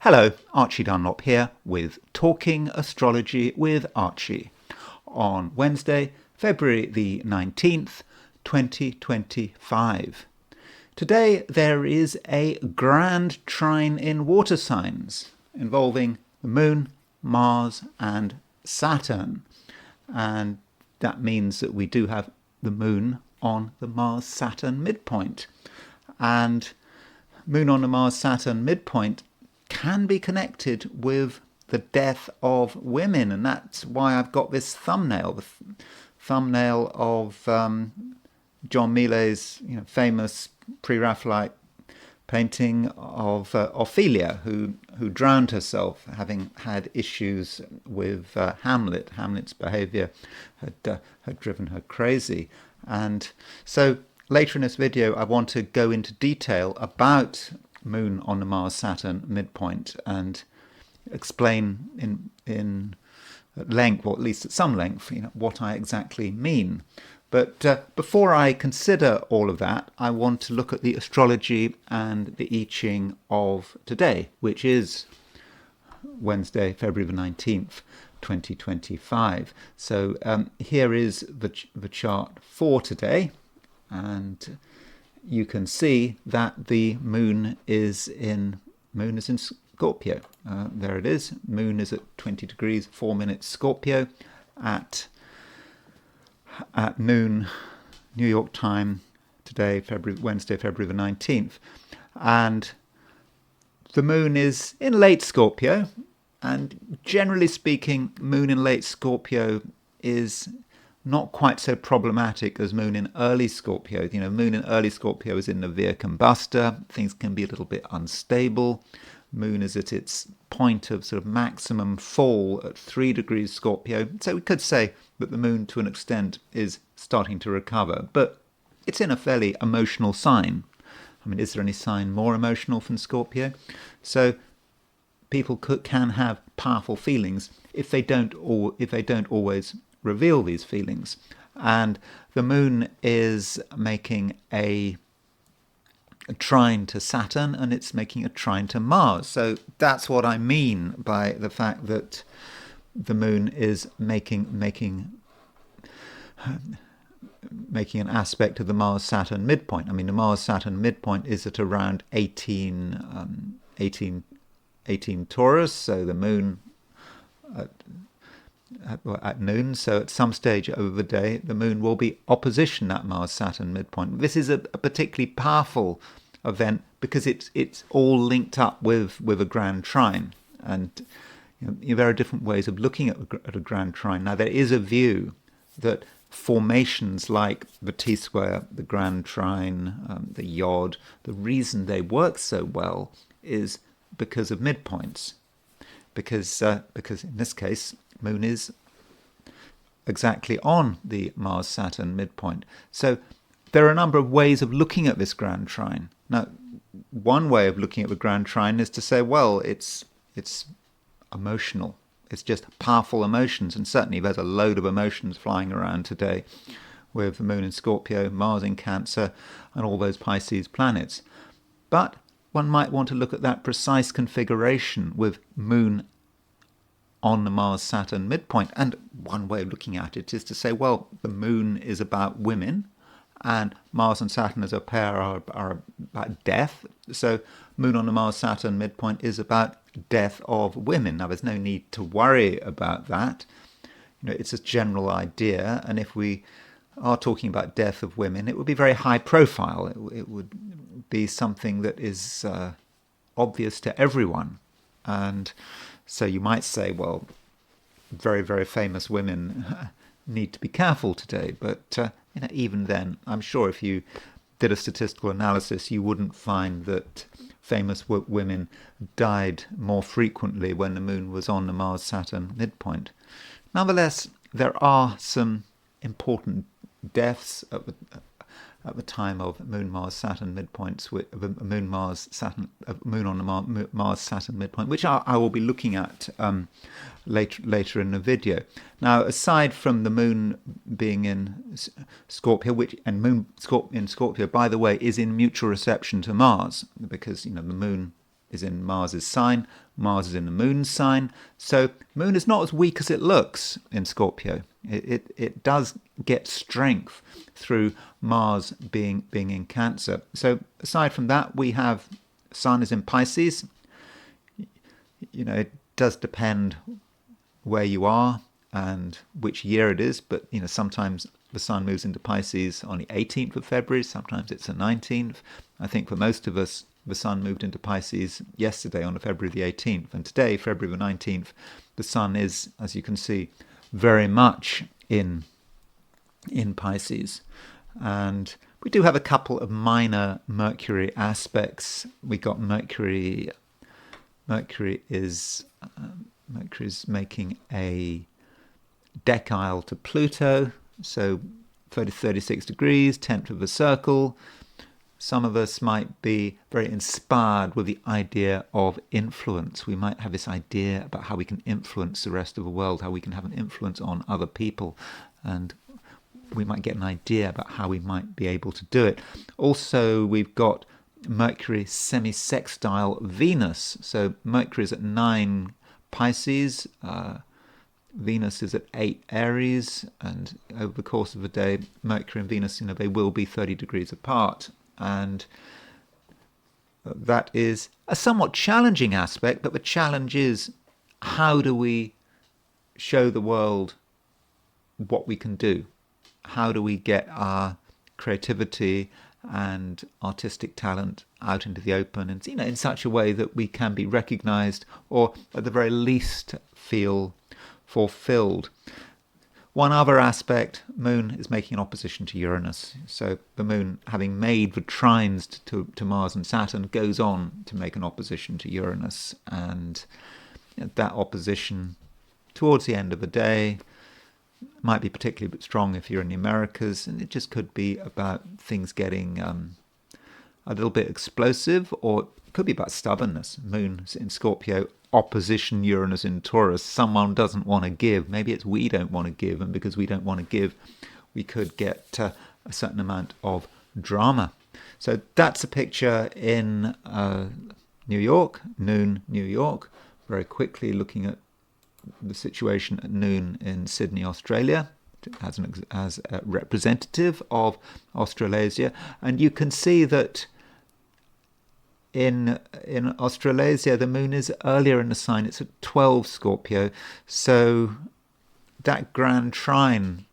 Hello, Archie Dunlop here with Talking Astrology with Archie on Wednesday, February the 19th, 2025. Today there is a grand trine in water signs involving the Moon, Mars and Saturn. And that means that we do have the Moon on the Mars-Saturn midpoint. And Moon on the Mars-Saturn midpoint can be connected with the death of women, and that's why I've got this thumbnail, the thumbnail of John Millais' famous pre-Raphaelite painting of Ophelia, who drowned herself, having had issues with Hamlet. Hamlet's behaviour had driven her crazy, and so later in this video I want to go into detail about Moon on the Mars-Saturn midpoint and explain in length, or at least at some length, what I exactly mean. But before I consider all of that, I want to look at the astrology and the I Ching of today, which is Wednesday, February the 19th, 2025. So here is the chart for today, and you can see that the moon is in Scorpio. There it is. Moon is at 20 degrees 4 minutes Scorpio at noon New York time today, Wednesday, February the 19th. And the moon is in late Scorpio, and generally speaking, moon in late Scorpio is not quite so problematic as moon in early Scorpio. Moon in early Scorpio is in the via combustor. Things can be a little bit unstable. Moon is at its point of sort of maximum fall at 3 degrees Scorpio. So we could say that the moon, to an extent, is starting to recover. But it's in a fairly emotional sign. I mean, is there any sign more emotional than Scorpio? So people can have powerful feelings if they don't always reveal these feelings. And the moon is making a trine to Saturn, and it's making a trine to Mars. So that's what I mean by the fact that the moon is making an aspect of the Mars-Saturn midpoint. I mean, the Mars-Saturn midpoint is at around 18 Taurus, so the moon at noon, so at some stage over the day the moon will be opposition that Mars-Saturn midpoint. This is a particularly powerful event because it's all linked up with a grand trine, and there are different ways of looking at a grand trine. Now, there is a view that formations like the T-square, the grand trine, the yod, the reason they work so well is because of midpoints, because in this case moon is exactly on the Mars-Saturn midpoint. So there are a number of ways of looking at this grand trine. Now, one way of looking at the grand trine is to say, well, it's emotional. It's just powerful emotions, and certainly there's a load of emotions flying around today with the moon in Scorpio, Mars in Cancer, and all those Pisces planets. But one might want to look at that precise configuration with moon on the Mars-Saturn midpoint. And one way of looking at it is to say, well, the moon is about women, and Mars and Saturn as a pair are about death. So moon on the Mars-Saturn midpoint is about death of women. Now, there's no need to worry about that. It's a general idea, and if we are talking about death of women, it would be very high profile. It would be something that is obvious to everyone. And so you might say, well, very, very famous women need to be careful today. But even then, I'm sure if you did a statistical analysis, you wouldn't find that famous women died more frequently when the moon was on the Mars-Saturn midpoint. Nonetheless, there are some important deaths at the time of Moon-Mars-Saturn midpoints, with Moon on the Mars-Saturn midpoint, which I will be looking at later in the video. Now, aside from the moon being in Scorpio, and moon in Scorpio, by the way, is in mutual reception to Mars, because the moon is in Mars's sign, Mars is in the moon's sign. So moon is not as weak as it looks in Scorpio. It does get strength through Mars being in Cancer. So aside from that, we have sun is in Pisces. It does depend where you are and which year it is, but sometimes the sun moves into Pisces on the 18th of February, sometimes it's the 19th. I think for most of us, the sun moved into Pisces yesterday on February the 18th, and today, February the 19th, the sun is, as you can see, very much in Pisces. And we do have a couple of minor Mercury aspects. We got Mercury is making a decile to Pluto, so 36 degrees, 10th of a circle. Some of us might be very inspired with the idea of influence. We might have this idea about how we can influence the rest of the world, how we can have an influence on other people, and we might get an idea about how we might be able to do it. Also, we've got Mercury semi-sextile Venus. So Mercury is at 9 Pisces, Venus is at 8 Aries, and over the course of the day, Mercury and Venus, they will be 30 degrees apart. And that is a somewhat challenging aspect, but the challenge is, how do we show the world what we can do? How do we get our creativity and artistic talent out into the open, and in such a way that we can be recognized, or at the very least feel fulfilled? One other aspect, moon is making an opposition to Uranus. So the moon, having made the trines to Mars and Saturn, goes on to make an opposition to Uranus. And that opposition, towards the end of the day, might be particularly strong if you're in the Americas, and it just could be about things getting a little bit explosive, or it could be about stubbornness. Moon in Scorpio, opposition Uranus in Taurus. Someone doesn't want to give. Maybe it's we don't want to give, and because we don't want to give, we could get a certain amount of drama. So that's a picture in New York, noon New York. Very quickly looking at the situation at noon in Sydney, Australia, as a representative of Australasia. And you can see that in Australasia, the moon is earlier in the sign. It's at 12 Scorpio. So that Grand Trine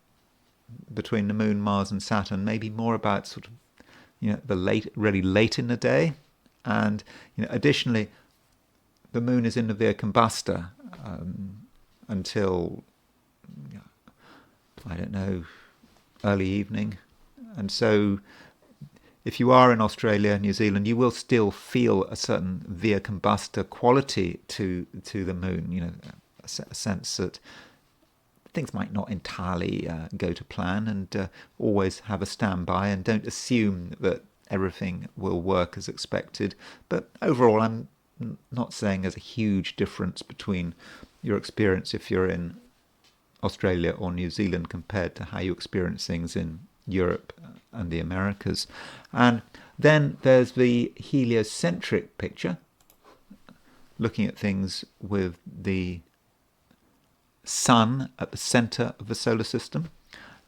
between the moon, Mars and Saturn may be more about sort of, really late in the day. And, additionally, the moon is in the Via Combusta until, I don't know, early evening. And so if you are in Australia, New Zealand, you will still feel a certain Via Combusta quality to the moon, a sense that things might not entirely go to plan, and always have a standby, and don't assume that everything will work as expected. But overall, I'm not saying there's a huge difference between your experience if you're in Australia or New Zealand compared to how you experience things in Europe and the Americas. And then there's the heliocentric picture, looking at things with the sun at the center of the solar system.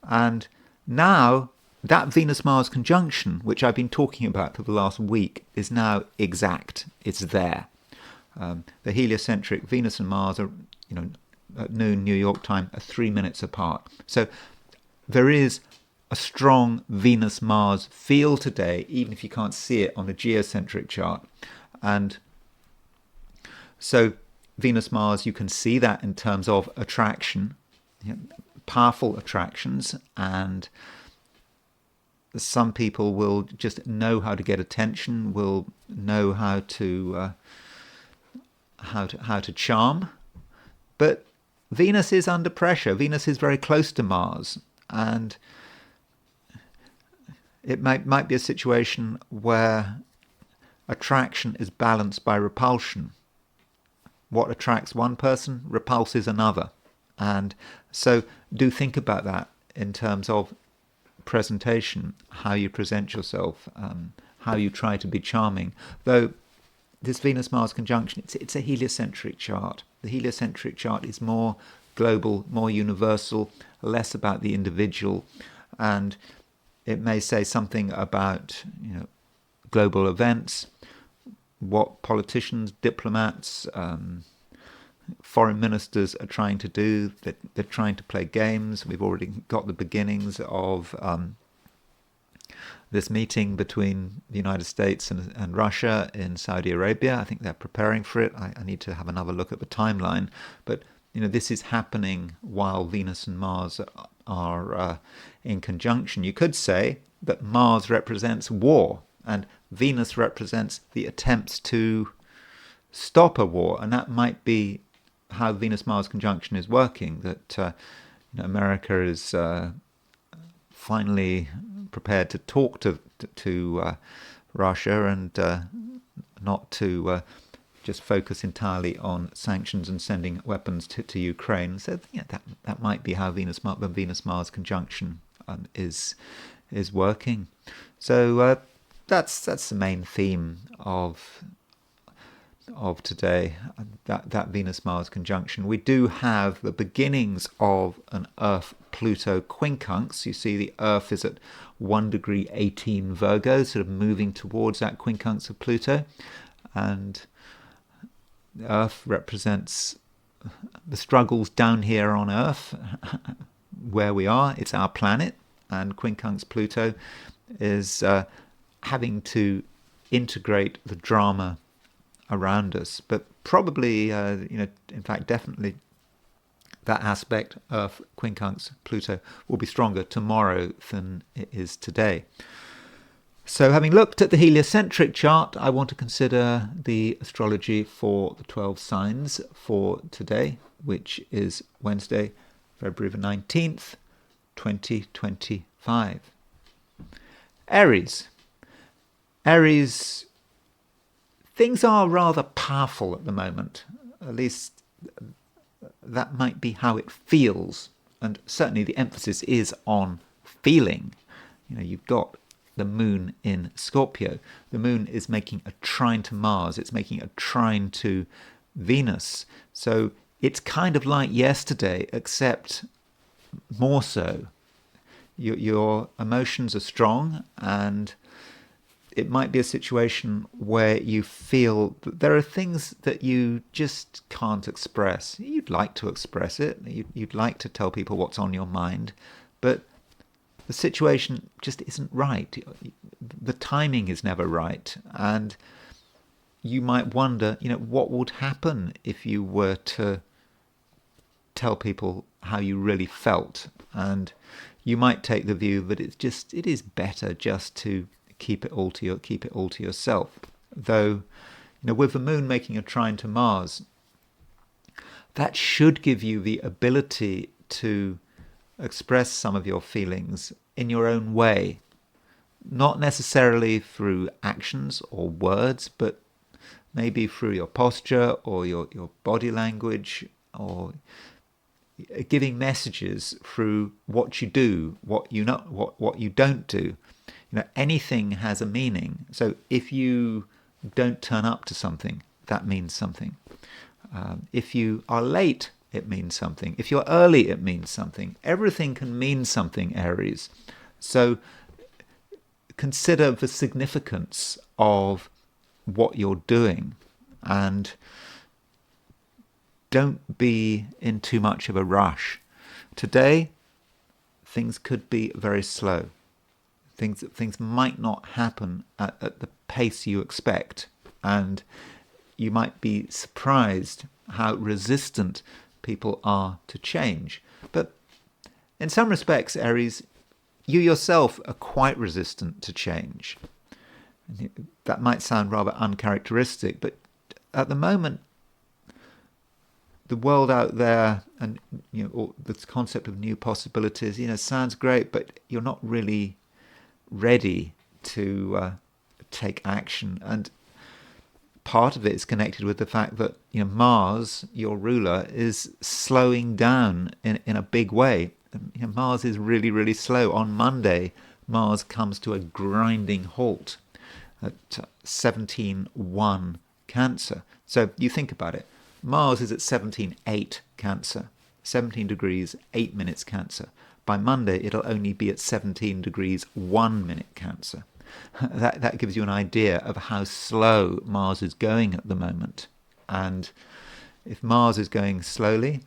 And now that Venus-Mars conjunction, which I've been talking about for the last week, is now exact. It's there. The heliocentric Venus and Mars are, at noon New York time, are 3 minutes apart. So there is a strong Venus-Mars feel today, even if you can't see it on a geocentric chart. And so Venus-Mars, you can see that in terms of attraction, powerful attractions, and some people will just know how to get attention, will know how to charm. But Venus is under pressure. Venus is very close to Mars, and it might be a situation where attraction is balanced by repulsion. What attracts one person repulses another. And so do think about that in terms of presentation, how you present yourself, how you try to be charming. Though this Venus-Mars conjunction, it's a heliocentric chart. The heliocentric chart is more global, more universal, less about the individual, and it may say something about global events, what politicians, diplomats, foreign ministers are trying to do. They're trying to play games. We've already got the beginnings of this meeting between the United States and Russia in Saudi Arabia. I think they're preparing for it. I need to have another look at the timeline. But this is happening while Venus and Mars are in conjunction. You could say that Mars represents war and Venus represents the attempts to stop a war, and that might be how Venus-Mars conjunction is working, that America is finally prepared to talk to Russia and not to just focus entirely on sanctions and sending weapons to Ukraine. So that might be how Venus-Mars conjunction is working. So that's the main theme of today, that Venus-Mars conjunction. We do have the beginnings of an Earth-Pluto quincunx. You see the Earth is at 1 degree 18 Virgo, sort of moving towards that quincunx of Pluto. And the Earth represents the struggles down here on Earth, where we are. It's our planet, and quincunx Pluto is having to integrate the drama around us, but probably, in fact, definitely that aspect of quincunx Pluto will be stronger tomorrow than it is today. So having looked at the heliocentric chart, I want to consider the astrology for the 12 signs for today, which is Wednesday, February the 19th, 2025. Aries. Aries, things are rather powerful at the moment. At least that might be how it feels. And certainly the emphasis is on feeling. You've got the moon in Scorpio. The moon is making a trine to Mars. It's making a trine to Venus. So it's kind of like yesterday, except more so. Your emotions are strong, and it might be a situation where you feel that there are things that you just can't express. You'd like to express it. You'd like to tell people what's on your mind, but the situation just isn't right. The timing is never right. And you might wonder, what would happen if you were to tell people how you really felt. And you might take the view that it is better just to keep it all to yourself. Though, with the moon making a trine to Mars, that should give you the ability to express some of your feelings in your own way, not necessarily through actions or words, but maybe through your posture or your body language, or giving messages through what you do, what you don't do. Anything has a meaning. So if you don't turn up to something, that means something. If you are late, it means something. If you're early, it means something. Everything can mean something, Aries. So consider the significance of what you're doing, and don't be in too much of a rush. Today, things could be very slow. Things might not happen at the pace you expect, and you might be surprised how resistant people are to change. But in some respects, Aries, you yourself are quite resistant to change. That might sound rather uncharacteristic, but at the moment, the world out there and this concept of new possibilities, sounds great, but you're not really ready to take action. And part of it is connected with the fact that Mars, your ruler, is slowing down in a big way. Mars is really, really slow. On Monday, Mars comes to a grinding halt at 17:1 Cancer. So you think about it. Mars is at 17.8 Cancer, 17 degrees 8 minutes Cancer. By Monday, it'll only be at 17 degrees 1 minute Cancer. That gives you an idea of how slow Mars is going at the moment. And if Mars is going slowly,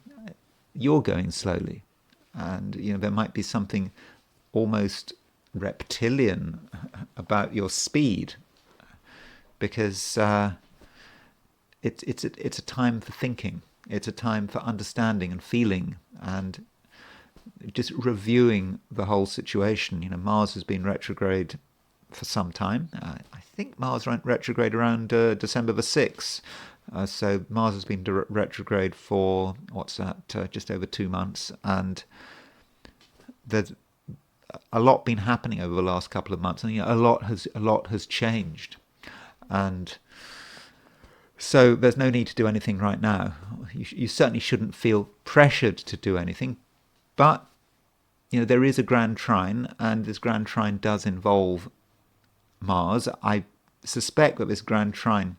you're going slowly. And there might be something almost reptilian about your speed, because it's a time for thinking. It's a time for understanding and feeling and just reviewing the whole situation. Mars has been retrograde for some time. I think Mars went retrograde around December the 6th. So Mars has been retrograde for, just over 2 months. And there's a lot been happening over the last couple of months. And a lot has changed. And so there's no need to do anything right now. You certainly shouldn't feel pressured to do anything. But, there is a Grand Trine, and this Grand Trine does involve Mars. I suspect that this Grand Trine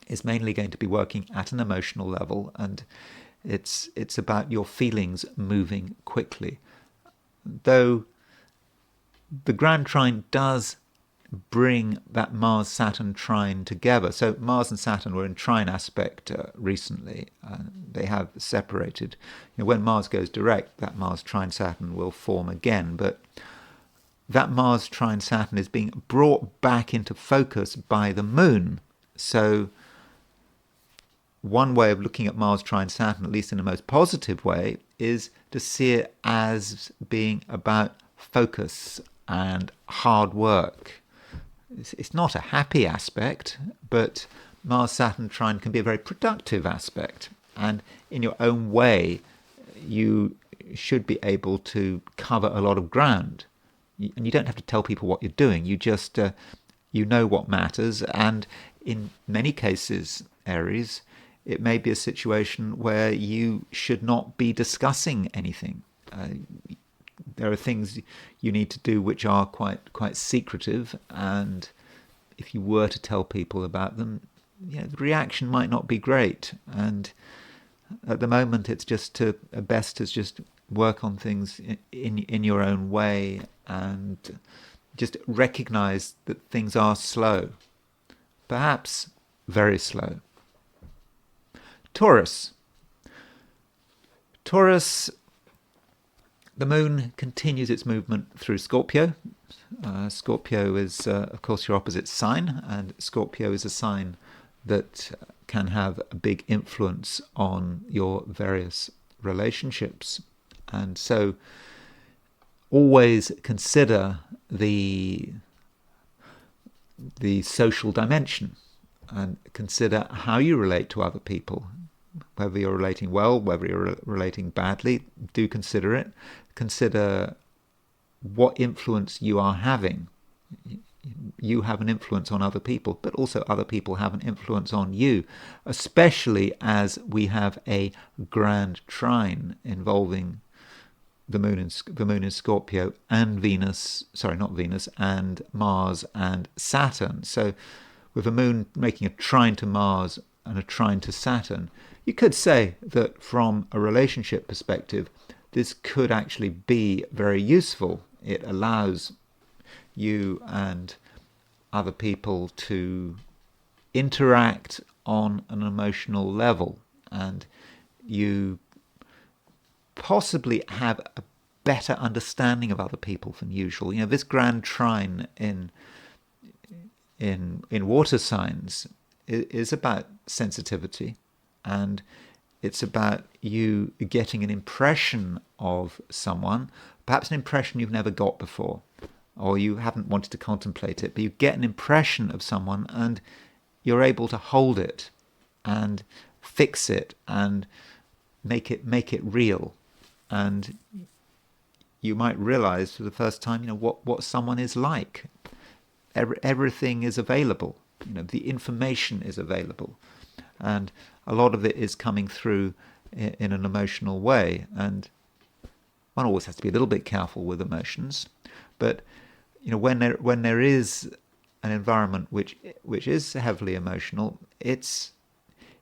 is mainly going to be working at an emotional level, and it's about your feelings moving quickly. Though the Grand Trine does bring that Mars-Saturn trine together. So Mars and Saturn were in trine aspect recently. They have separated. When Mars goes direct, that Mars trine Saturn will form again. But that Mars trine Saturn is being brought back into focus by the Moon. So one way of looking at Mars trine Saturn, at least in the most positive way, is to see it as being about focus and hard work. It's not a happy aspect, but Mars-Saturn trine can be a very productive aspect. And in your own way, you should be able to cover a lot of ground. And you don't have to tell people what you're doing. You just, know what matters. And in many cases, Aries, it may be a situation where you should not be discussing anything. There are things you need to do which are quite secretive, and if you were to tell people about them, the reaction might not be great. And at the moment, it's just best to just work on things in your own way, and just recognize that things are slow, perhaps very slow. Taurus. The Moon continues its movement through Scorpio. Scorpio is, of course, your opposite sign, and Scorpio is a sign that can have a big influence on your various relationships. And so always consider the social dimension, and consider how you relate to other people. Whether you're relating well, whether you're relating badly, do consider it. Consider what influence you are having. You have an influence on other people, but also other people have an influence on you, especially as we have a Grand Trine involving the moon in Scorpio and and Mars and Saturn. So with the Moon making a trine to Mars and a trine to Saturn, you could say that from a relationship perspective, this could actually be very useful. It allows you and other people to interact on an emotional level, and you possibly have a better understanding of other people than usual. This Grand Trine in water signs is about sensitivity, and it's about you getting an impression of someone, perhaps an impression you've never got before, or you haven't wanted to contemplate it, but you get an impression of someone and you're able to hold it and fix it and make it real. And you might realize for the first time, what someone is like. Everything is available. The information is available, and a lot of it is coming through in an emotional way. And one always has to be a little bit careful with emotions, but when there is an environment which is heavily emotional, it's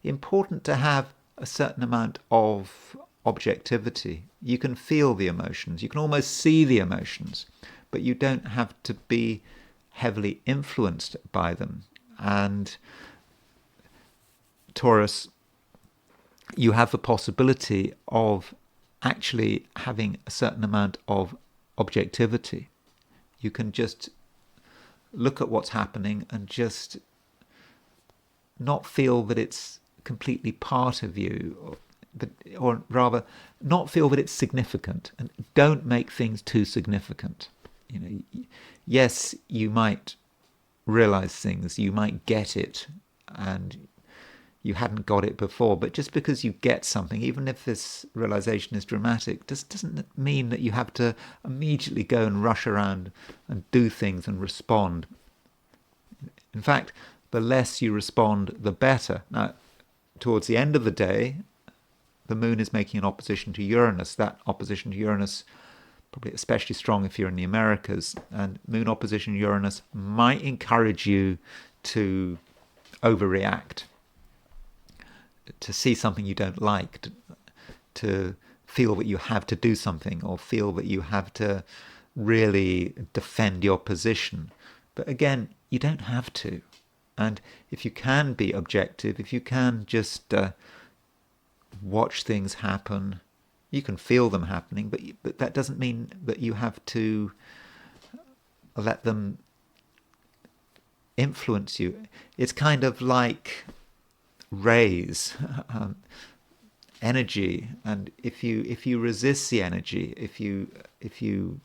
important to have a certain amount of objectivity. You can feel the emotions, you can almost see the emotions, but you don't have to be heavily influenced by them. And Taurus, you have the possibility of actually having a certain amount of objectivity. You can just look at what's happening and just not feel that it's completely part of you, or rather not feel that it's significant, and don't make things too significant. Yes, you might realize things, you might get it, and you hadn't got it before, but just because you get something, even if this realization is dramatic, doesn't mean that you have to immediately go and rush around and do things and respond. In fact, the less you respond, the better. Now, towards the end of the day, the moon is making an opposition to Uranus. That opposition to Uranus, probably especially strong if you're in the Americas, and moon opposition to Uranus might encourage you to overreact, to see something you don't like, to feel that you have to do something, or feel that you have to really defend your position. But again, you don't have to. And if you can be objective, if you can just watch things happen, you can feel them happening, but that doesn't mean that you have to let them influence you. It's kind of like rays, energy, and if you resist the energy, if you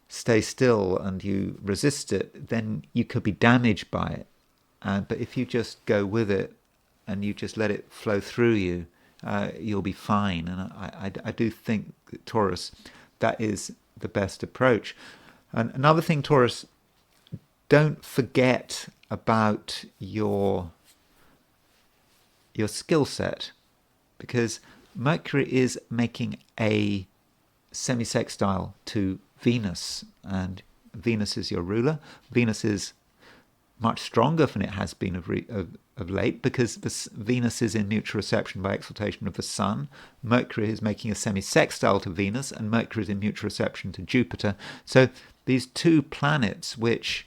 stay still and you resist it, then you could be damaged by it. But if you just go with it and you just let it flow through you, you'll be fine. And I do think, Taurus, that is the best approach. And another thing, Taurus, don't forget about your skill set, because Mercury is making a semi-sextile to Venus, and Venus is your ruler. Venus is much stronger than it has been of late, because Venus is in mutual reception by exaltation of the Sun. Mercury is making a semi-sextile to Venus, and Mercury is in mutual reception to Jupiter. So these two planets, which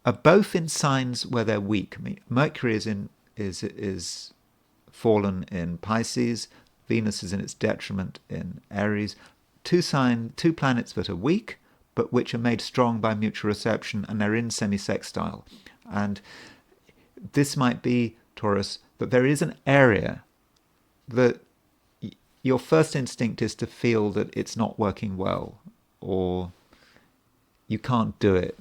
are both in signs where they're weak. I mean, Mercury is fallen in Pisces. Venus is in its detriment in Aries. Two planets that are weak, but which are made strong by mutual reception, and they're in semi-sextile. And this might be, Taurus, that there is an area that your first instinct is to feel that it's not working well, or you can't do it,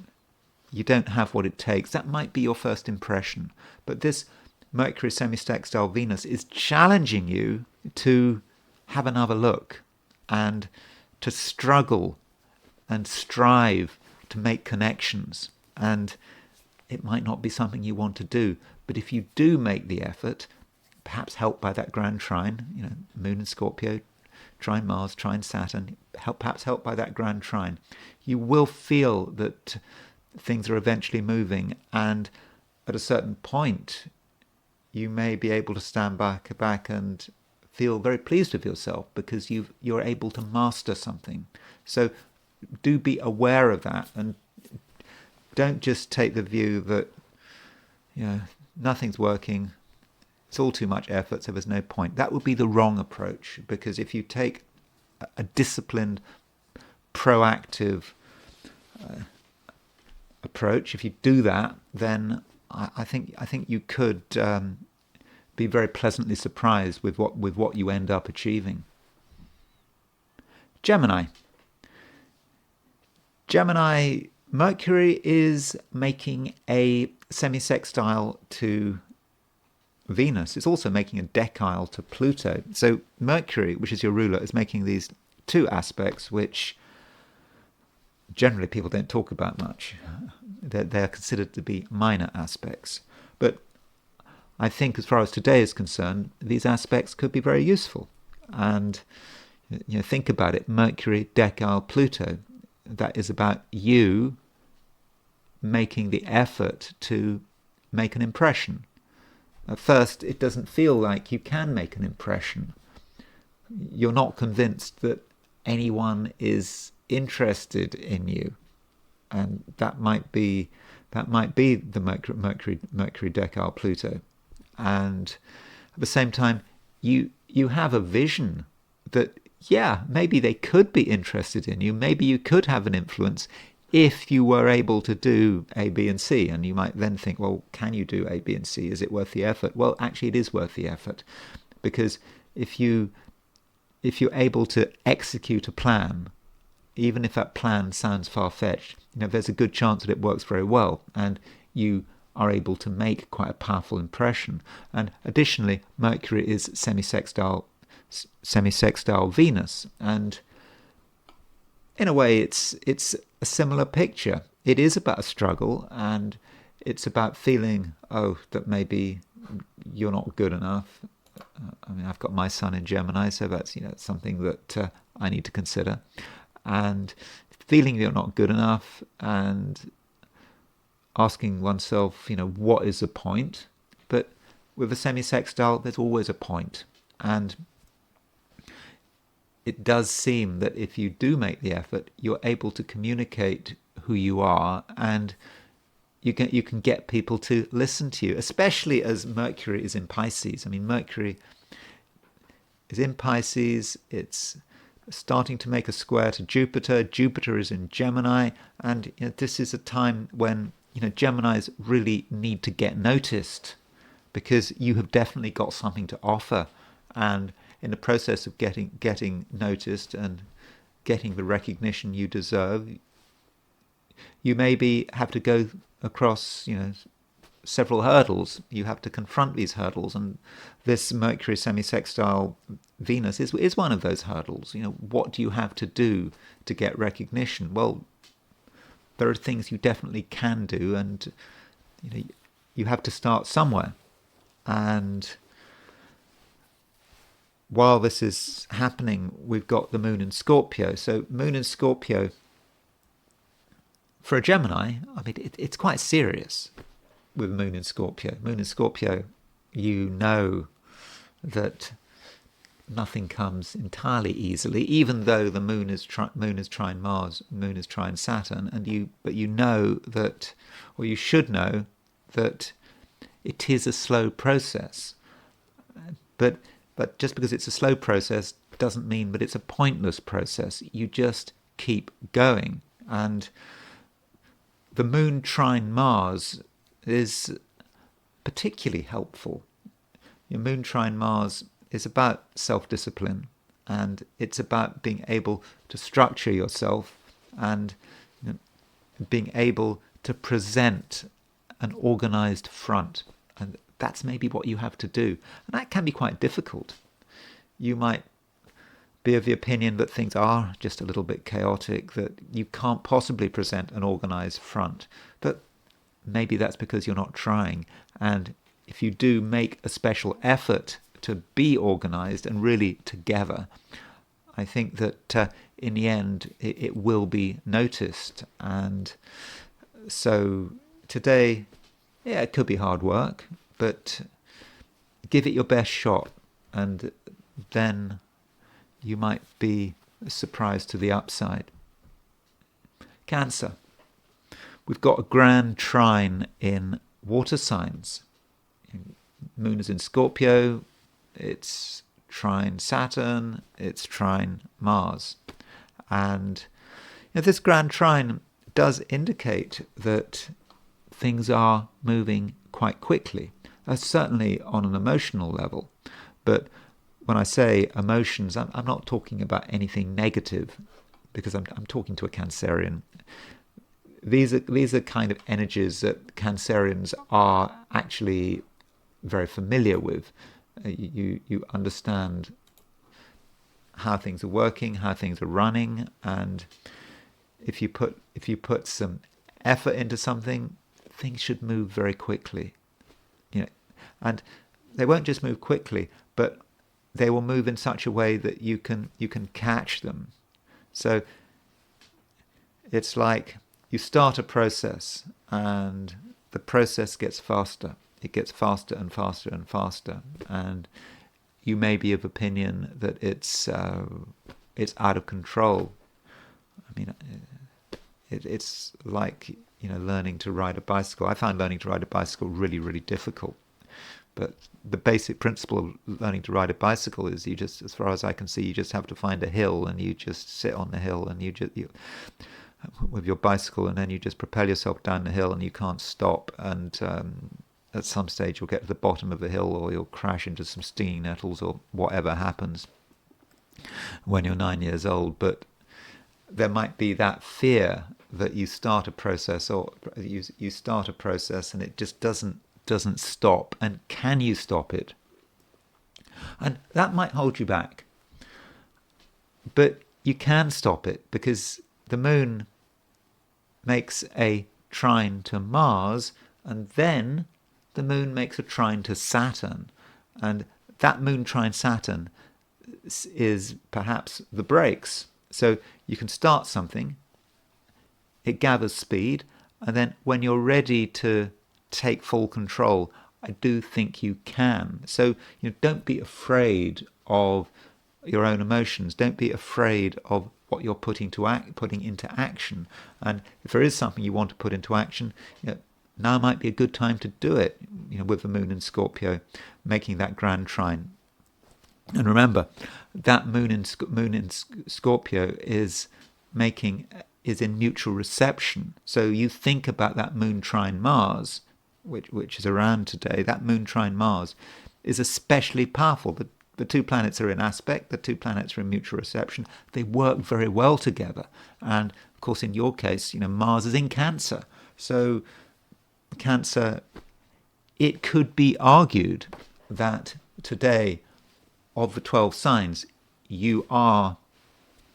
you don't have what it takes. That might be your first impression. But this Mercury semi-sextile Venus is challenging you to have another look and to struggle and strive to make connections. And it might not be something you want to do, but if you do make the effort, perhaps helped by that Grand Trine, Moon and Scorpio, trine Mars, trine Saturn, perhaps helped by that Grand Trine, you will feel that things are eventually moving, and at a certain point you may be able to stand back and feel very pleased with yourself because you're able to master something. So do be aware of that, and don't just take the view that nothing's working, it's all too much effort, so there's no point. That would be the wrong approach, because if you take a disciplined, proactive approach, if you do that, then I think you could be very pleasantly surprised with what you end up achieving. Gemini, Mercury is making a semi-sextile to Venus. It's also making a decile to Pluto. So Mercury, which is your ruler, is making these two aspects which generally people don't talk about much. They're considered to be minor aspects. But I think as far as today is concerned, these aspects could be very useful. And think about it, Mercury, decile, Pluto. That is about you making the effort to make an impression. At first, it doesn't feel like you can make an impression. You're not convinced that anyone is interested in you, and that might be the Mercury Decile Pluto. And at the same time, you have a vision that, yeah, maybe they could be interested in you. Maybe you could have an influence if you were able to do A, B, and C. And you might then think, well, can you do A, B, and C? Is it worth the effort? Well, actually, it is worth the effort, because if you're able to execute a plan, even if that plan sounds far-fetched, there's a good chance that it works very well, and you are able to make quite a powerful impression. And additionally, Mercury is semi-sextile Venus, and in a way it's a similar picture. It is about a struggle, and it's about feeling, that maybe you're not good enough. I mean, I've got my sun in Gemini, so that's something that I need to consider, and feeling you're not good enough, and asking oneself, what is the point? But with a semi-sextile, there's always a point, and it does seem that if you do make the effort, you're able to communicate who you are, and you can get people to listen to you, especially as Mercury is in Pisces. I mean, Mercury is in Pisces, it's starting to make a square to Jupiter. Jupiter is in Gemini, and this is a time when Geminis really need to get noticed, because you have definitely got something to offer, and in the process of getting noticed and getting the recognition you deserve, you maybe have to go across several hurdles. You have to confront these hurdles, and this Mercury semi-sextile Venus is one of those hurdles. What do you have to do to get recognition? Well, there are things you definitely can do, and you have to start somewhere. And while this is happening, we've got the moon in Scorpio. So moon in Scorpio, for a Gemini, I mean, it's quite serious with moon in Scorpio. Moon in Scorpio, that nothing comes entirely easily, even though the moon is trine Mars, moon is trine Saturn, but you know that, or you should know that it is a slow process. But just because it's a slow process doesn't mean that it's a pointless process. You just keep going. And the moon trine Mars is particularly helpful. Your moon trine Mars is about self-discipline, and it's about being able to structure yourself and being able to present an organized front. And that's maybe what you have to do. And that can be quite difficult. You might be of the opinion that things are just a little bit chaotic, that you can't possibly present an organized front. But maybe that's because you're not trying. And if you do make a special effort to be organized and really together, I think that in the end it will be noticed. And so today, it could be hard work, but give it your best shot, and then you might be surprised to the upside. Cancer. We've got a Grand Trine in water signs. Moon is in Scorpio, it's trine Saturn, it's trine Mars. And this Grand Trine does indicate that things are moving quite quickly, certainly on an emotional level. But when I say emotions, I'm not talking about anything negative, because I'm talking to a Cancerian. These are kind of energies that Cancerians are actually very familiar with. You understand how things are working, how things are running, and if you put some effort into something, things should move very quickly. And they won't just move quickly, but they will move in such a way that you can catch them. So it's like you start a process, and the process gets faster. It gets faster and faster and faster, and you may be of opinion that it's out of control. I mean, it's like, learning to ride a bicycle. I find learning to ride a bicycle really, really difficult. But the basic principle of learning to ride a bicycle is, you just, as far as I can see, you just have to find a hill, and you just sit on the hill, and you with your bicycle, and then you just propel yourself down the hill, and you can't stop. And at some stage you'll get to the bottom of the hill, or you'll crash into some stinging nettles, or whatever happens when you're 9 years old. But there might be that fear that you start a process, or you start a process, and it just doesn't stop. And can you stop it? And that might hold you back. But you can stop it, because the moon makes a trine to Mars, and then the moon makes a trine to Saturn. And that moon trine Saturn is perhaps the brakes. So you can start something, it gathers speed, and then when you're ready to take full control, I do think you can. So don't be afraid of your own emotions. Don't be afraid of what you're putting into action. And if there is something you want to put into action, now might be a good time to do it. With the moon in Scorpio, making that Grand Trine. And remember, that moon in Scorpio is in mutual reception. So you think about that moon trine Mars, which is around today. That moon trine Mars is especially powerful. The two planets are in aspect. The two planets are in mutual reception. They work very well together. And of course, in your case, Mars is in Cancer. So Cancer, it could be argued that today, of the 12 signs, you are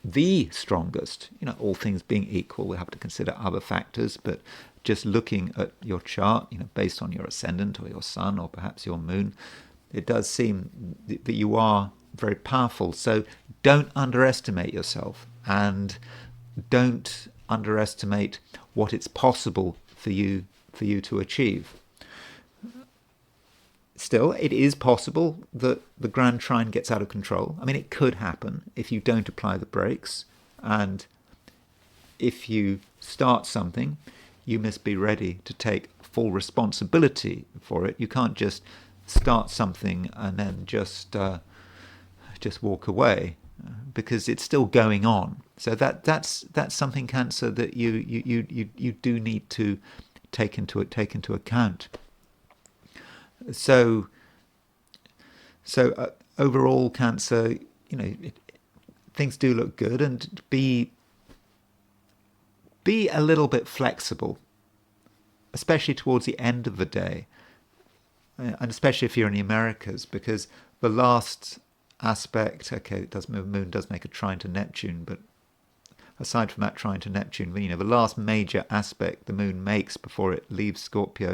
the strongest. All things being equal, we have to consider other factors, but just looking at your chart, based on your ascendant or your sun or perhaps your moon, it does seem that you are very powerful. So don't underestimate yourself, and don't underestimate what it's possible for you to achieve. Still, it is possible that the Grand Trine gets out of control. I mean, it could happen if you don't apply the brakes. And if you start something, you must be ready to take full responsibility for it. You can't just start something and then just walk away, because it's still going on. So that's something, Cancer, that you do need to take into account. So overall, Cancer, things do look good, and be a little bit flexible, especially towards the end of the day, and especially if you're in the Americas, because the last aspect, the moon does make a trine to Neptune, but aside from that trine to Neptune, the last major aspect the moon makes before it leaves Scorpio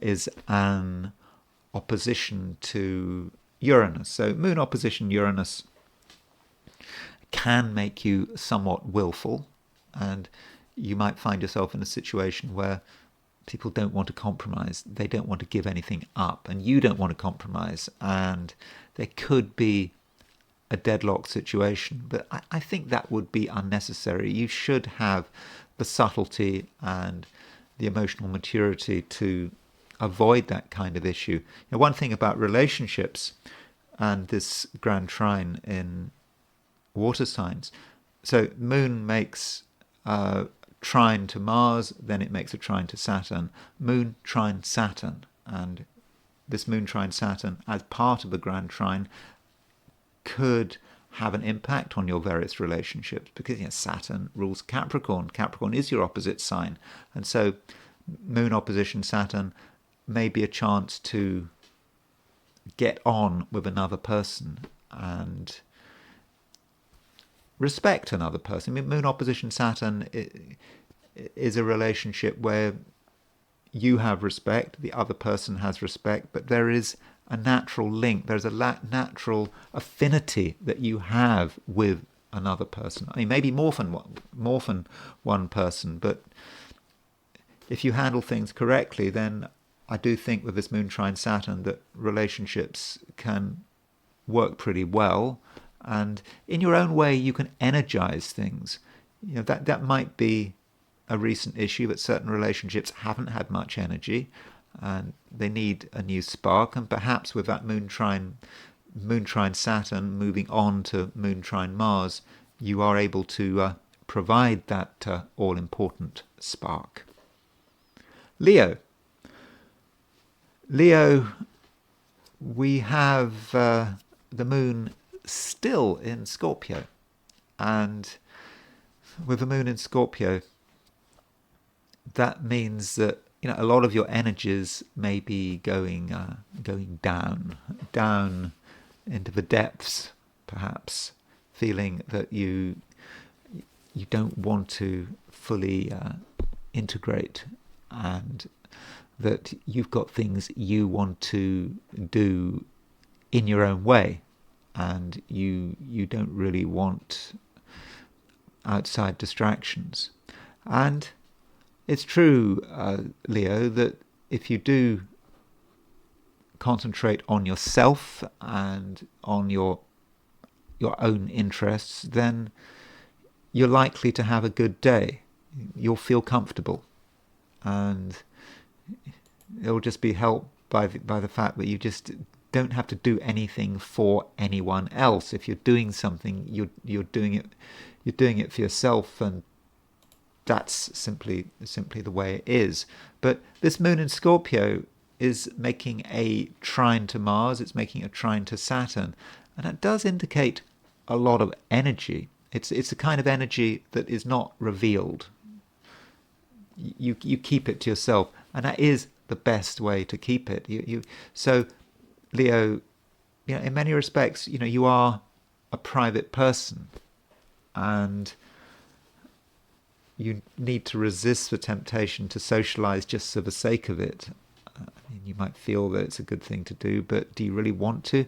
is an opposition to Uranus. So moon opposition Uranus can make you somewhat willful, and you might find yourself in a situation where people don't want to compromise. They don't want to give anything up, and you don't want to compromise, and there could be a deadlock situation. But I think that would be unnecessary. You should have the subtlety and the emotional maturity to avoid that kind of issue. One thing about relationships and this Grand Trine in water signs, so moon makes a trine to Mars, then it makes a trine to Saturn. Moon trine Saturn, and this moon trine Saturn, as part of the Grand Trine, could have an impact on your various relationships, because Saturn rules Capricorn. Capricorn is your opposite sign, and so moon opposition Saturn may be a chance to get on with another person and respect another person. I mean, moon opposition Saturn is a relationship where you have respect, the other person has respect, but there is a natural link, there's a natural affinity that you have with another person. I mean, maybe more than one person, but if you handle things correctly, then I do think with this Moon trine Saturn that relationships can work pretty well, and in your own way you can energize things. That might be a recent issue, that certain relationships haven't had much energy and they need a new spark, and perhaps with that Moon trine Saturn moving on to Moon trine Mars, you are able to provide that all-important spark. Leo, we have the moon still in Scorpio, and with the moon in Scorpio, that means that a lot of your energies may be going down into the depths, perhaps feeling that you don't want to fully integrate, and that you've got things you want to do in your own way, and you don't really want outside distractions. And it's true, Leo, that if you do concentrate on yourself and on your own interests, then you're likely to have a good day. You'll feel comfortable, and it'll just be helped by the fact that you just don't have to do anything for anyone else. If you're doing something, you're doing it for yourself, and that's simply the way it is. But this moon in Scorpio is making a trine to Mars, it's making a trine to Saturn, and that does indicate a lot of energy. It's a kind of energy that is not revealed. You keep it to yourself, and that is the best way to keep it. So Leo, in many respects, you are a private person, and you need to resist the temptation to socialize just for the sake of it. You might feel that it's a good thing to do, but do you really want to?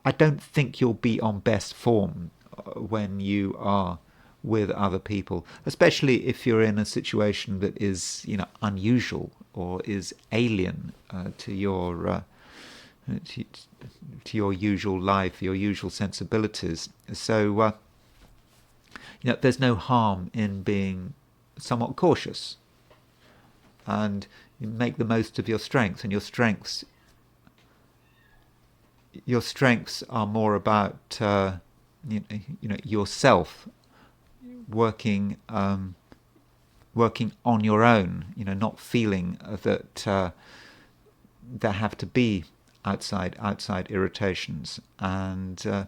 I don't think you'll be on best form when you are with other people, especially if you're in a situation that is, unusual or is alien to your usual life, your usual sensibilities. So, there's no harm in being somewhat cautious, and make the most of your strengths. And your strengths are more about yourself, working on your own, not feeling that there have to be outside irritations. And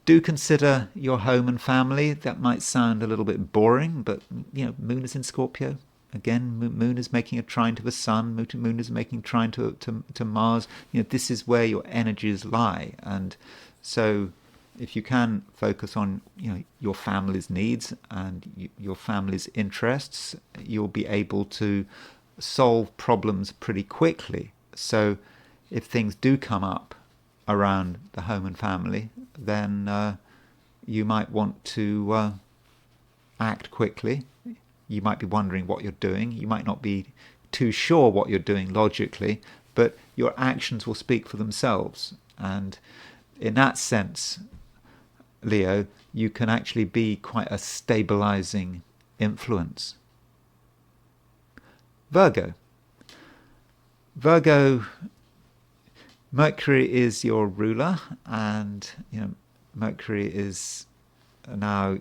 do consider your home and family. That might sound a little bit boring, but moon is in Scorpio. Again, moon is making a trine to the sun. Moon is making trine to Mars. This is where your energies lie, and so if you can focus on your family's needs and your family's interests, you'll be able to solve problems pretty quickly. So if things do come up around the home and family, then you might want to act quickly. You might be wondering what you're doing. You might not be too sure what you're doing logically, but your actions will speak for themselves. And in that sense, Leo, you can actually be quite a stabilizing influence. Virgo, Mercury is your ruler, and Mercury is now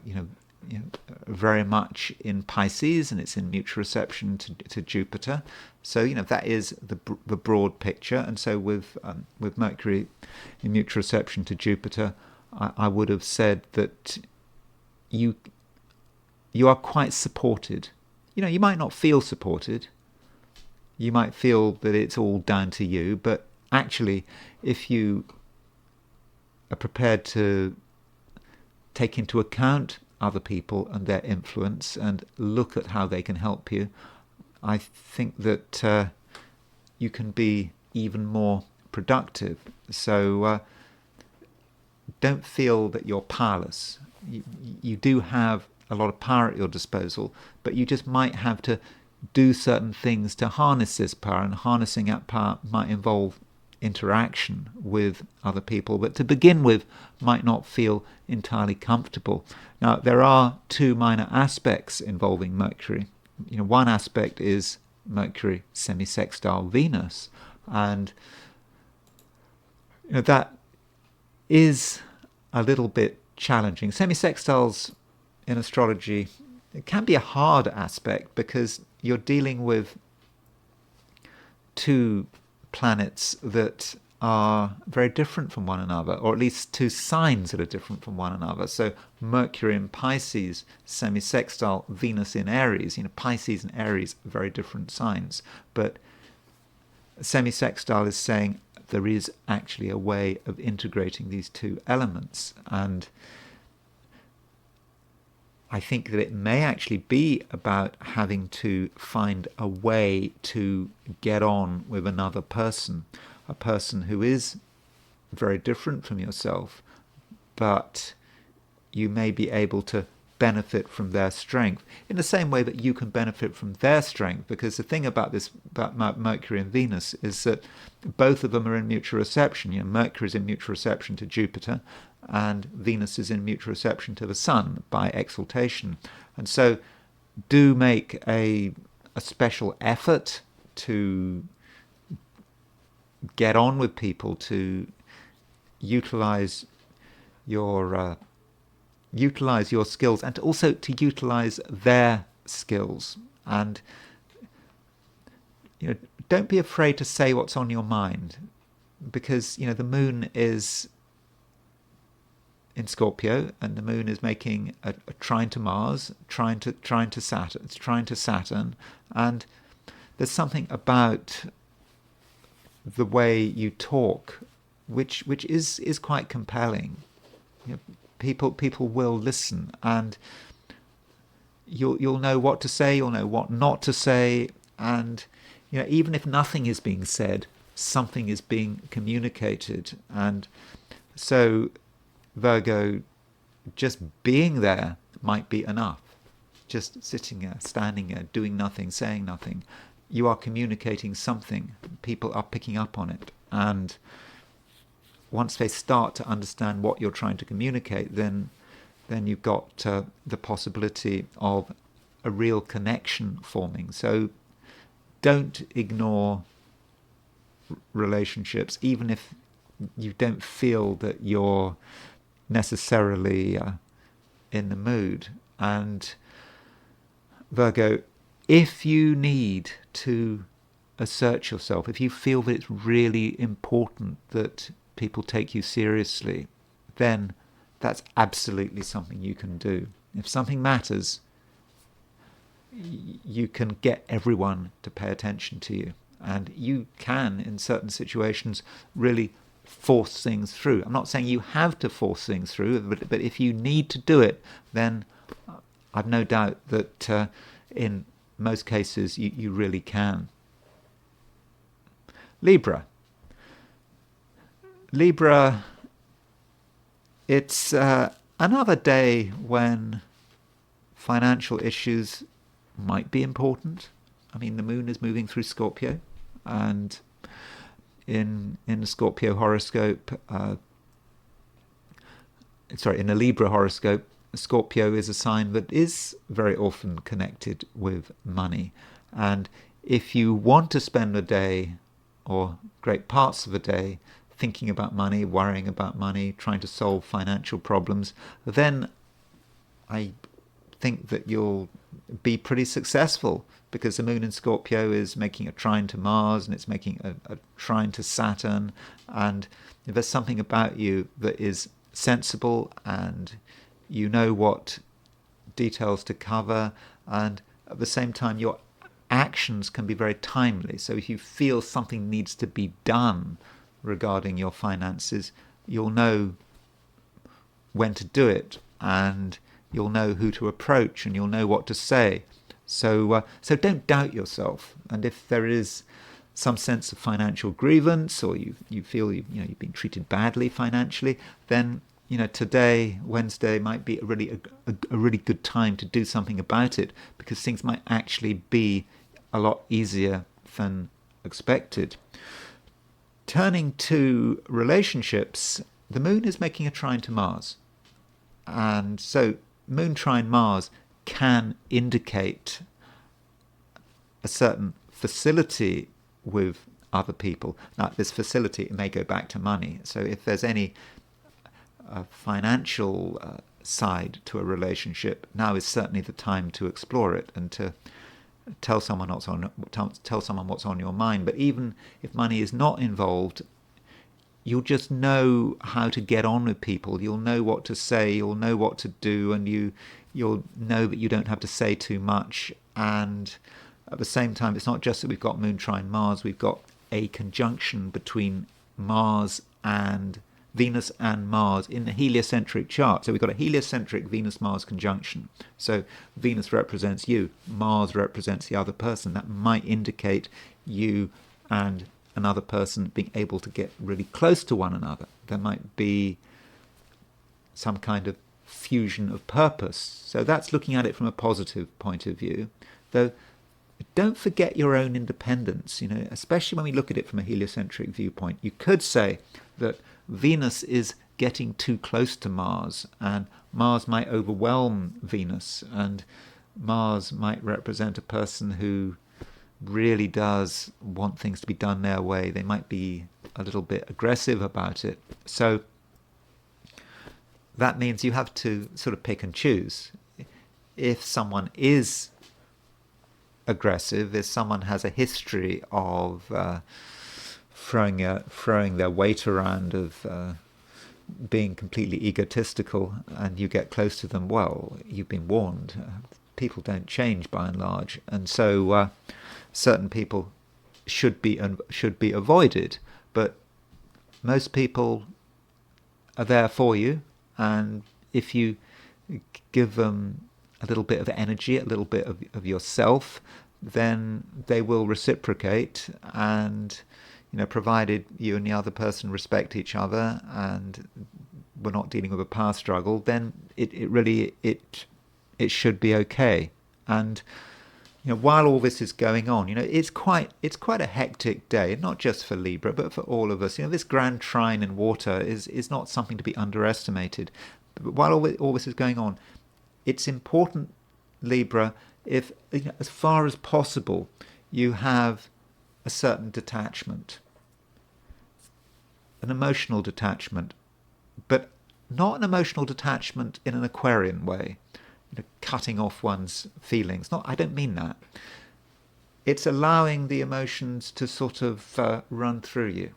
very much in Pisces, and it's in mutual reception to Jupiter. So that is the broad picture. And so with Mercury in mutual reception to Jupiter, I would have said that you are quite supported. You might not feel supported. You might feel that it's all down to you, but actually, if you are prepared to take into account other people and their influence and look at how they can help you, I think that you can be even more productive. So don't feel that you're powerless. you do have a lot of power at your disposal, but you just might have to do certain things to harness this power, and harnessing that power might involve interaction with other people, but to begin with might not feel entirely comfortable. Now, there are two minor aspects involving Mercury. One aspect is Mercury semi-sextile Venus, and that is a little bit challenging. Semi-sextiles in astrology, it can be a hard aspect because you're dealing with two planets that are very different from one another, or at least two signs that are different from one another. So Mercury in Pisces, semi-sextile Venus in Aries. Pisces and Aries are very different signs, but semi-sextile is saying there is actually a way of integrating these two elements, and I think that it may actually be about having to find a way to get on with another person, a person who is very different from yourself, but you may be able to benefit from their strength in the same way that you can benefit from their strength. Because the thing about Mercury and Venus is that both of them are in mutual reception. Mercury is in mutual reception to Jupiter, and Venus is in mutual reception to the Sun by exaltation. And so do make a special effort to get on with people, to utilize your skills, and also to utilize their skills. And don't be afraid to say what's on your mind, because the moon is in Scorpio, and the moon is making a trine to Mars, trine to Saturn, and there's something about the way you talk which is quite compelling. People will listen, and you'll know what to say, you'll know what not to say, and even if nothing is being said, something is being communicated. And so Virgo, just being there might be enough. Just sitting there, standing there, doing nothing, saying nothing. You are communicating something. People are picking up on it. And once they start to understand what you're trying to communicate, then you've got the possibility of a real connection forming. So don't ignore relationships, even if you don't feel that you're necessarily in the mood. And Virgo, if you need to assert yourself, if you feel that it's really important that people take you seriously, then that's absolutely something you can do. If something matters, you can get everyone to pay attention to you, and you can, in certain situations, really force things through. I'm not saying you have to force things through, but if you need to do it, then I've no doubt that in most cases you really can. Libra, it's another day when financial issues might be important. I mean, the moon is moving through Scorpio, and in the Scorpio horoscope, in the Libra horoscope, Scorpio is a sign that is very often connected with money. And if you want to spend a day, or great parts of a day, thinking about money, worrying about money, trying to solve financial problems, then I think that you'll be pretty successful, because the moon in Scorpio is making a trine to Mars, and it's making a trine to Saturn. And if there's something about you that is sensible, and you know what details to cover, and at the same time your actions can be very timely. So if you feel something needs to be done regarding your finances, you'll know when to do it, and you'll know who to approach, and you'll know what to say. So don't doubt yourself. And if there is some sense of financial grievance, or you feel you've been treated badly financially, then today, Wednesday, might be a really good time to do something about it, because things might actually be a lot easier than expected. Turning to relationships, the moon is making a trine to Mars. And so moon trine Mars can indicate a certain facility with other people. Now, this facility may go back to money. So if there's any financial side to a relationship, now is certainly the time to explore it and to tell someone what's on your mind. But even if money is not involved, you'll just know how to get on with people. You'll know what to say. You'll know what to do, and you'll know that you don't have to say too much. And at the same time, it's not just that we've got moon trine Mars. We've got a conjunction between Mars and Venus and Mars in the heliocentric chart. So we've got a heliocentric Venus-Mars conjunction. So Venus represents you, Mars represents the other person. That might indicate you and another person being able to get really close to one another. There might be some kind of fusion of purpose. So that's looking at it from a positive point of view. Though don't forget your own independence, especially when we look at it from a heliocentric viewpoint. You could say that Venus is getting too close to Mars, and Mars might overwhelm Venus, and Mars might represent a person who really does want things to be done their way. They might be a little bit aggressive about it. So that means you have to sort of pick and choose. If someone is aggressive, if someone has a history of throwing their weight around, of being completely egotistical, and you get close to them, well, you've been warned. People don't change by and large, and so certain people should be avoided. But most people are there for you, and if you give them a little bit of energy, a little bit of yourself, then they will reciprocate. And provided you and the other person respect each other and we're not dealing with a power struggle, then it really should be okay. And while all this is going on, it's quite a hectic day, not just for Libra, but for all of us. This Grand Trine in water is not something to be underestimated. But while all this is going on, it's important, Libra, if as far as possible you have a certain detachment, an emotional detachment, but not an emotional detachment in an Aquarian way, cutting off one's feelings. I don't mean that. It's allowing the emotions to sort of run through you.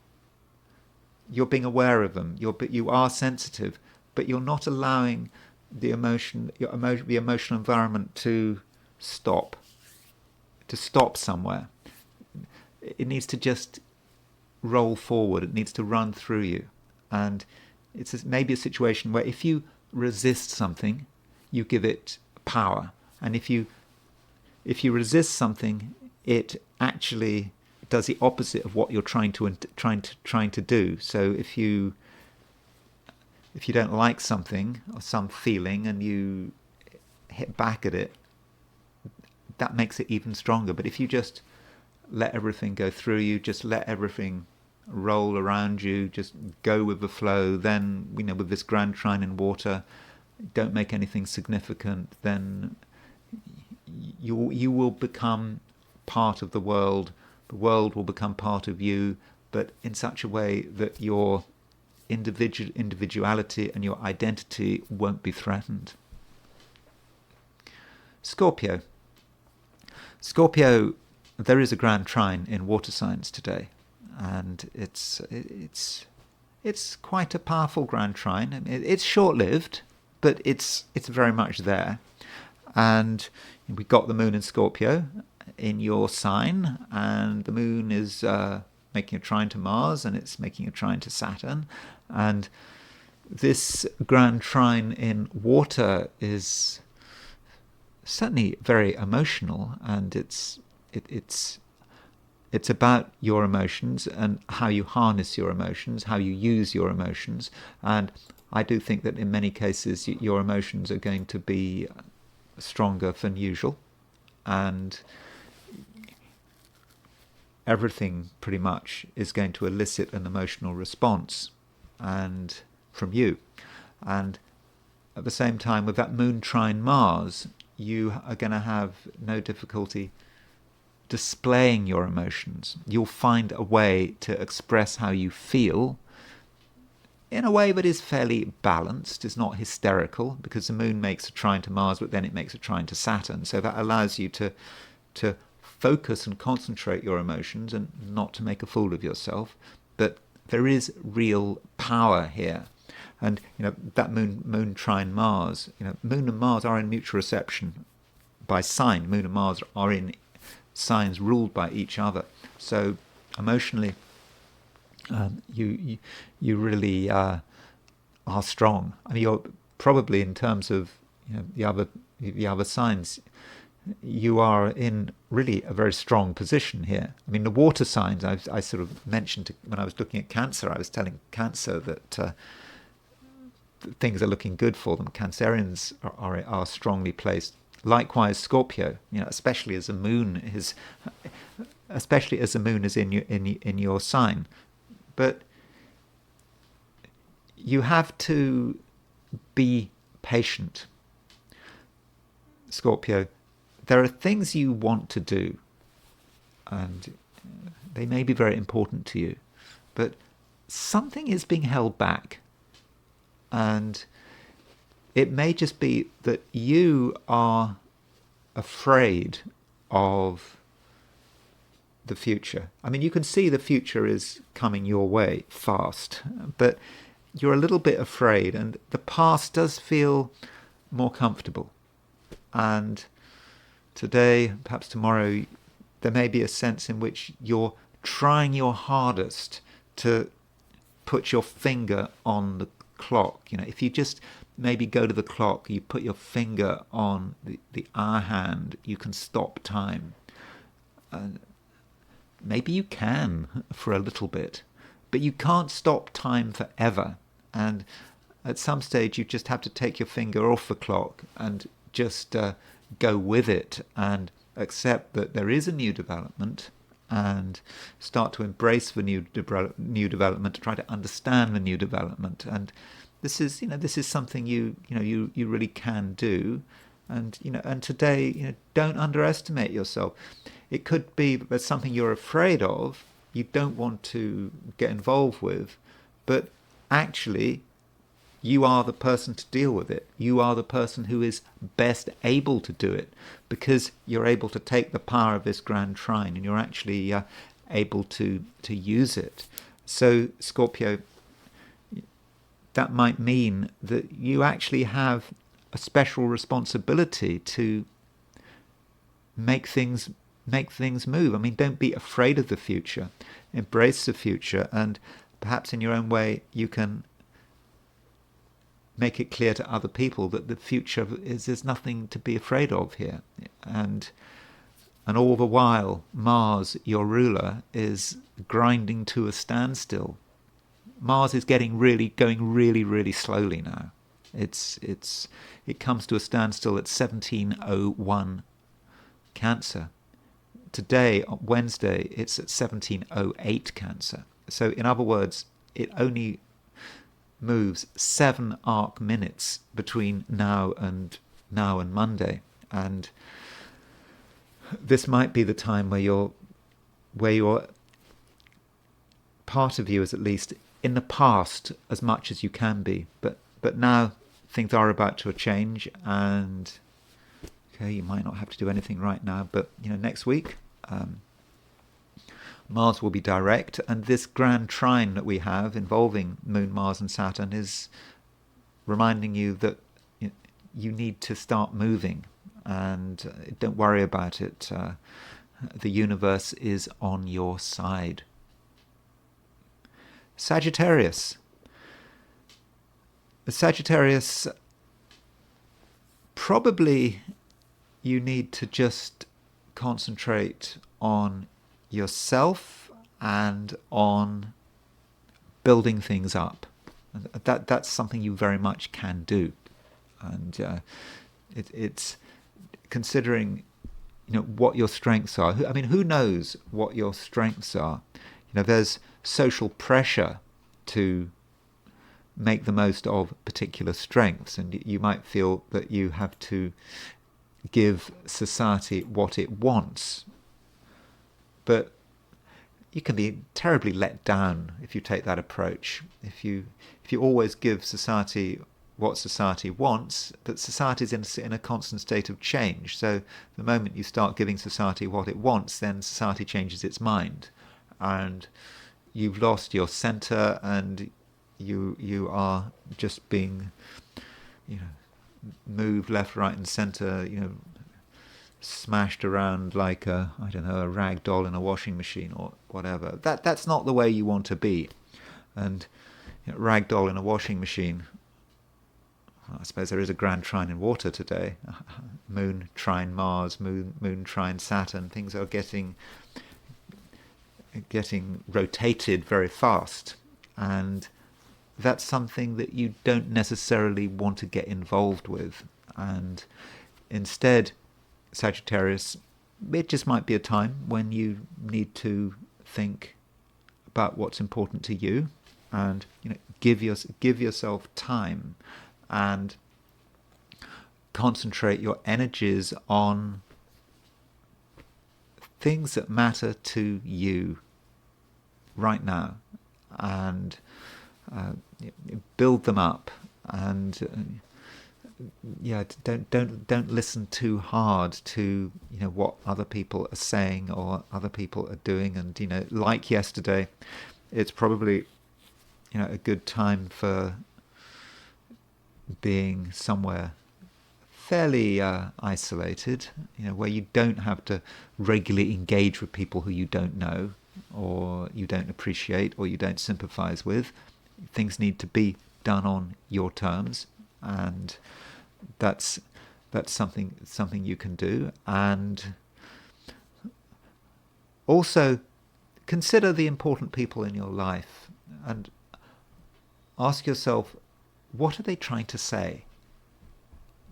You're being aware of them. You are sensitive, but you're not allowing the emotional environment to stop somewhere. It needs to just roll forward. It needs to run through you. And it's maybe a situation where if you resist something, you give it power. And if you resist something, it actually does the opposite of what you're trying to do. So if you don't like something or some feeling and you hit back at it, that makes it even stronger. But if you just let everything go through you, just let everything roll around you, just go with the flow, then with this Grand Trine in water, don't make anything significant, then you will become part of the world will become part of you, but in such a way that your individuality and your identity won't be threatened. Scorpio, there is a Grand Trine in water signs today, and it's quite a powerful Grand Trine. I mean, it's short-lived, but it's very much there. And we got the moon in Scorpio in your sign, and the moon is making a trine to Mars, and it's making a trine to Saturn. And this Grand Trine in water is certainly very emotional, and it's It's about your emotions and how you harness your emotions, how you use your emotions. And I do think that in many cases your emotions are going to be stronger than usual. And everything pretty much is going to elicit an emotional response and from you. And at the same time, with that moon trine Mars, you are going to have no difficulty displaying your emotions. You'll find a way to express how you feel in a way that is fairly balanced. It's not hysterical, because the moon makes a trine to Mars, but then it makes a trine to Saturn. So that allows you to focus and concentrate your emotions and not to make a fool of yourself. But there is real power here. And that moon trine Mars, Moon and Mars are in mutual reception by sign. Moon and Mars are in signs ruled by each other. So emotionally, you really are strong. I mean, you're probably, in terms of the other signs, you are in really a very strong position here. I mean, the water signs, I sort of mentioned when I was looking at Cancer. I was telling Cancer that things are looking good for them. Cancerians are strongly placed. Likewise, Scorpio. Especially as the moon is in your sign. But you have to be patient, Scorpio. There are things you want to do, and they may be very important to you, but something is being held back. And it may just be that you are afraid of the future. I mean, you can see the future is coming your way fast, but you're a little bit afraid, and the past does feel more comfortable. And today, perhaps tomorrow, there may be a sense in which you're trying your hardest to put your finger on the clock. If you just maybe go to the clock, you put your finger on the hour hand, you can stop time. Maybe you can for a little bit, but you can't stop time forever. And at some stage, you just have to take your finger off the clock and just go with it and accept that there is a new development, and start to embrace the new development, to try to understand the new development. And this is something you really can do. And today, don't underestimate yourself. It could be that there's something you're afraid of, you don't want to get involved with, but actually you are the person to deal with it. You are the person who is best able to do it, because you're able to take the power of this Grand Trine, and you're actually able to use it. So, Scorpio, that might mean that you actually have a special responsibility to make things move. I mean, don't be afraid of the future. Embrace the future, and perhaps in your own way you can make it clear to other people that the future there's nothing to be afraid of here. And all the while, Mars, your ruler, is grinding to a standstill. Mars is going really slowly now. It comes to a standstill at 1701 Cancer. Today, on Wednesday, it's at 1708 Cancer. So in other words, it only moves 7 arc minutes between now and Monday. And this might be the time where your part of you is at least in the past as much as you can be, but now things are about to change. And okay, you might not have to do anything right now, but next week Mars will be direct, and this Grand Trine that we have involving Moon, Mars and Saturn is reminding you that you need to start moving, and don't worry about it. The universe is on your side. Sagittarius. Sagittarius, probably you need to just concentrate on yourself and on building things up. And that's something you very much can do. And it's considering, what your strengths are. I mean, who knows what your strengths are? There's social pressure to make the most of particular strengths, and you might feel that you have to give society what it wants. But you can be terribly let down if you take that approach. If you always give society what society wants, but society is in a constant state of change. So the moment you start giving society what it wants, then society changes its mind, and you've lost your center, and you are just being, moved left, right, and center. Smashed around like a rag doll in a washing machine or whatever. That's not the way you want to be. And rag doll in a washing machine. I suppose there is a Grand Trine in water today. Moon trine Mars, moon trine Saturn. Things are getting rotated very fast, and that's something that you don't necessarily want to get involved with. And instead, Sagittarius, it just might be a time when you need to think about what's important to you, and give yourself time and concentrate your energies on things that matter to you right now, and build them up. And don't listen too hard to what other people are saying or other people are doing. And like yesterday, it's probably a good time for being somewhere fairly isolated, where you don't have to regularly engage with people who you don't know, or you don't appreciate, or you don't sympathize with. Things need to be done on your terms, and that's something you can do. And also consider the important people in your life, and ask yourself, what are they trying to say?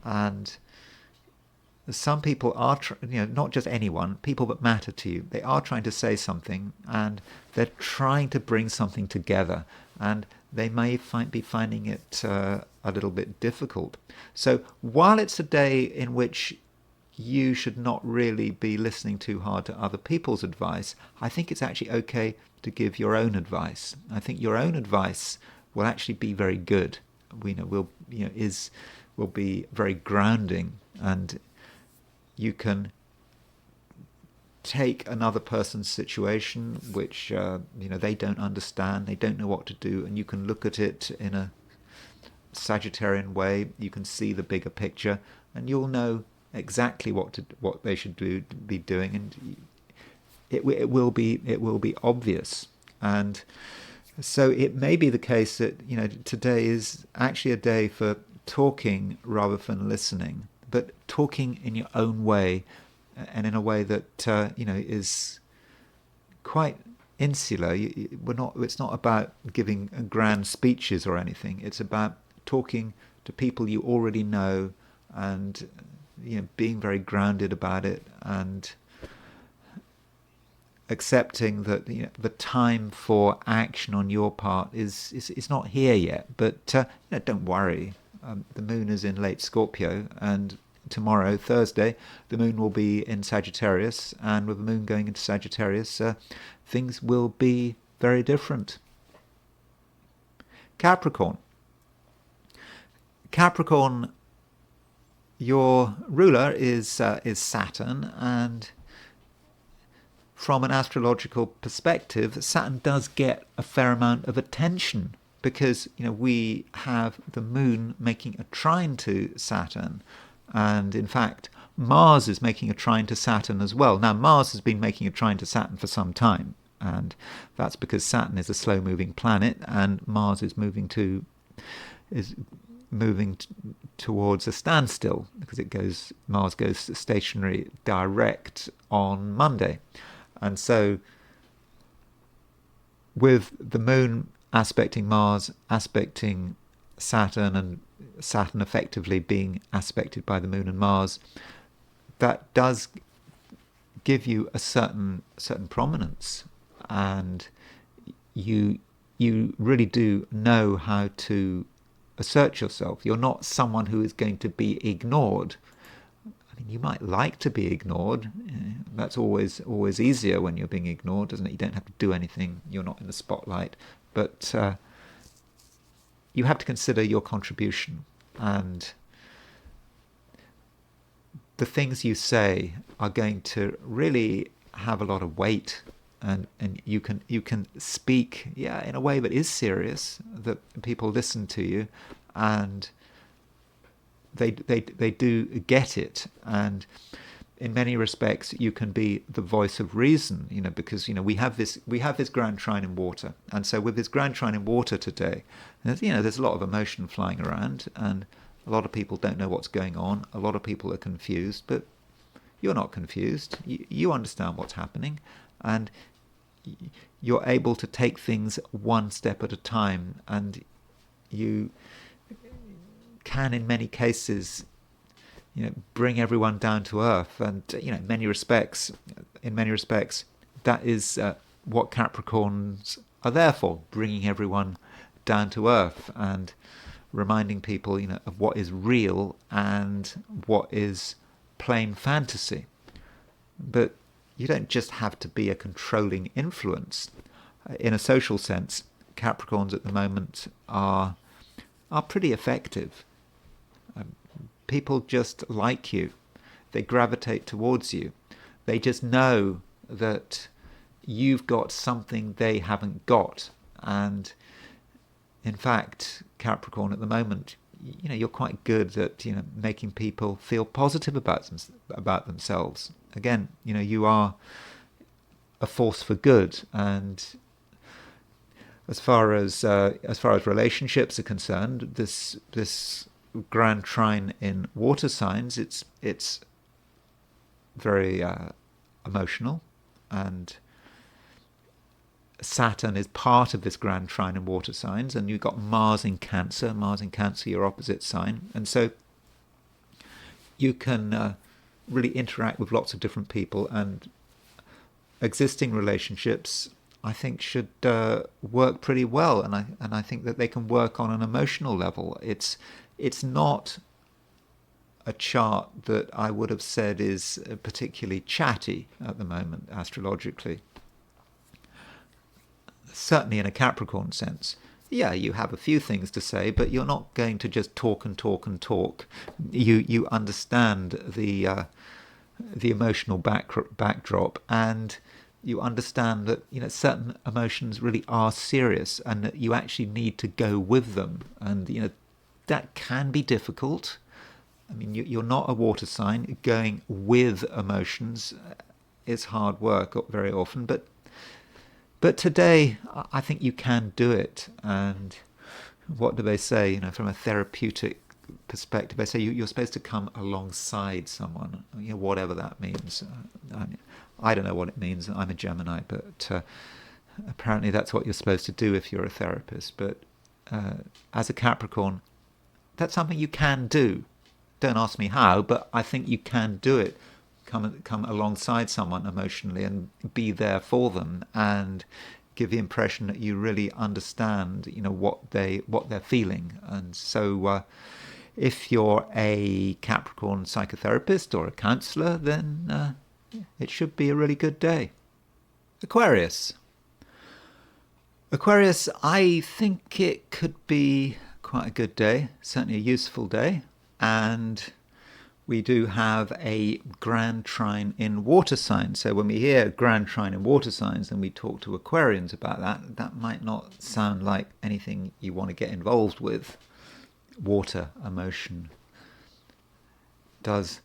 And some people are, not just anyone, people that matter to you, they are trying to say something, and they're trying to bring something together, and they may be finding it a little bit difficult. So while it's a day in which you should not really be listening too hard to other people's advice, I think it's actually okay to give your own advice. I think your own advice will actually be very good. Will be very grounding, and you can take another person's situation, which they don't understand, they don't know what to do, and you can look at it in a Sagittarian way. You can see the bigger picture, and you'll know exactly what they should be doing, and it will be obvious. And so it may be the case that today is actually a day for talking rather than listening, but talking in your own way, and in a way that is quite insular. It's not about giving grand speeches or anything. It's about talking to people you already know, and being very grounded about it, and accepting that the time for action on your part is not here yet. But don't worry. The moon is in late Scorpio, and tomorrow, Thursday, the moon will be in Sagittarius, and with the moon going into Sagittarius, things will be very different. Capricorn, your ruler is Saturn, and from an astrological perspective, Saturn does get a fair amount of attention, because we have the moon making a trine to Saturn, and in fact Mars is making a trine to Saturn as well. Now, Mars has been making a trine to Saturn for some time, and that's because Saturn is a slow-moving planet, and Mars is moving towards a standstill, because Mars goes stationary direct on Monday. And so with the moon aspecting Mars, aspecting Saturn, and Saturn effectively being aspected by the moon and Mars, that does give you a certain prominence, and you really do know how to assert yourself. You're not someone who is going to be ignored. I mean, you might like to be ignored. That's always easier when you're being ignored, isn't it? You don't have to do anything. You're not in the spotlight. But you have to consider your contribution, and the things you say are going to really have a lot of weight, and you can speak, in a way that is serious, that people listen to you, and they do get it. And in many respects you can be the voice of reason, because we have this Grand Trine in water, and so with this Grand Trine in water today, there's a lot of emotion flying around, and a lot of people don't know what's going on. A lot of people are confused, but you're not confused. You understand what's happening, and you're able to take things one step at a time, and you can, in many cases, bring everyone down to earth. And in many respects, that is what Capricorns are there for: bringing everyone down to earth and reminding people, of what is real and what is plain fantasy. But you don't just have to be a controlling influence. In a social sense, Capricorns at the moment are pretty effective. People just like you. They gravitate towards you. They just know that you've got something they haven't got. And in fact, Capricorn at the moment, you're quite good at making people feel positive about themselves. Again, you are a force for good. And as far as relationships are concerned, this Grand Trine in water signs, it's very emotional, and Saturn is part of this Grand Trine in water signs, and you've got Mars in Cancer, your opposite sign, and so you can really interact with lots of different people, and existing relationships, I think, should work pretty well, and I think that they can work on an emotional level. It's not a chart that I would have said is particularly chatty at the moment, astrologically. Certainly in a Capricorn sense. Yeah, you have a few things to say, but you're not going to just talk and talk and talk. You understand the emotional backdrop, and you understand that certain emotions really are serious, and that you actually need to go with them, and that can be difficult. I mean, you're not a water sign. Going with emotions is hard work very often, but today I think you can do it. And what do they say? From a therapeutic perspective, they say you're supposed to come alongside someone, whatever that means. I don't know what it means. I'm a Gemini, but apparently that's what you're supposed to do if you're a therapist. But as a Capricorn, that's something you can do. Don't ask me how, but I think you can do it. Come alongside someone emotionally and be there for them, and give the impression that you really understand, what they're feeling. And so, if you're a Capricorn psychotherapist or a counsellor, then it should be a really good day. Aquarius, I think it could be quite a good day, certainly a useful day, and we do have a Grand Trine in water signs. So when we hear Grand Trine in water signs and we talk to Aquarians about that might not sound like anything you want to get involved with. Water, emotion. Does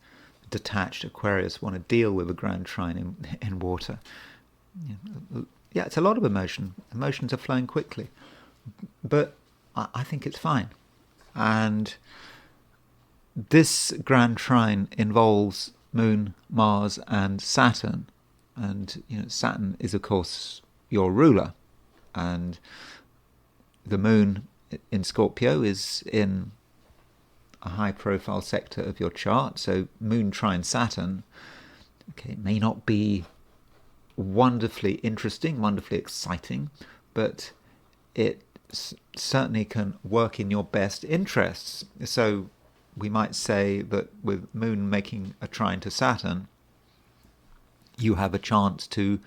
detached Aquarius want to deal with a Grand Trine in water? Yeah, it's a lot of emotion. Emotions are flowing quickly. But I think it's fine. And this Grand Trine involves Moon, Mars and Saturn. And Saturn is, of course, your ruler, and the moon in Scorpio is in a high-profile sector of your chart. So moon trine Saturn, okay, may not be wonderfully interesting, wonderfully exciting, but it certainly can work in your best interests. So we might say that with moon making a trine to Saturn, you have a chance to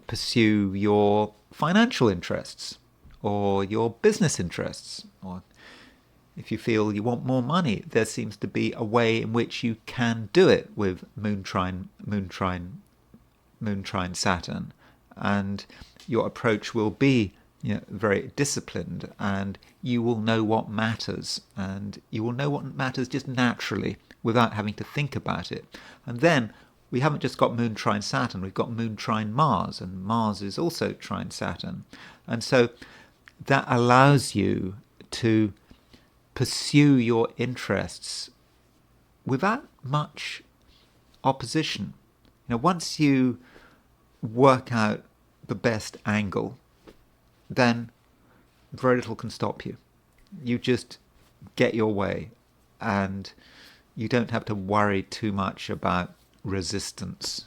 pursue your financial interests or your business interests, or if you feel you want more money, there seems to be a way in which you can do it with moon trine Saturn, and your approach will be very disciplined, and you will know what matters, and you will know what matters just naturally without having to think about it. And then we haven't just got moon trine Saturn, we've got moon trine Mars, and Mars is also trine Saturn. And so that allows you to pursue your interests without much opposition. Once you work out the best angle, then very little can stop you. You just get your way, and you don't have to worry too much about resistance,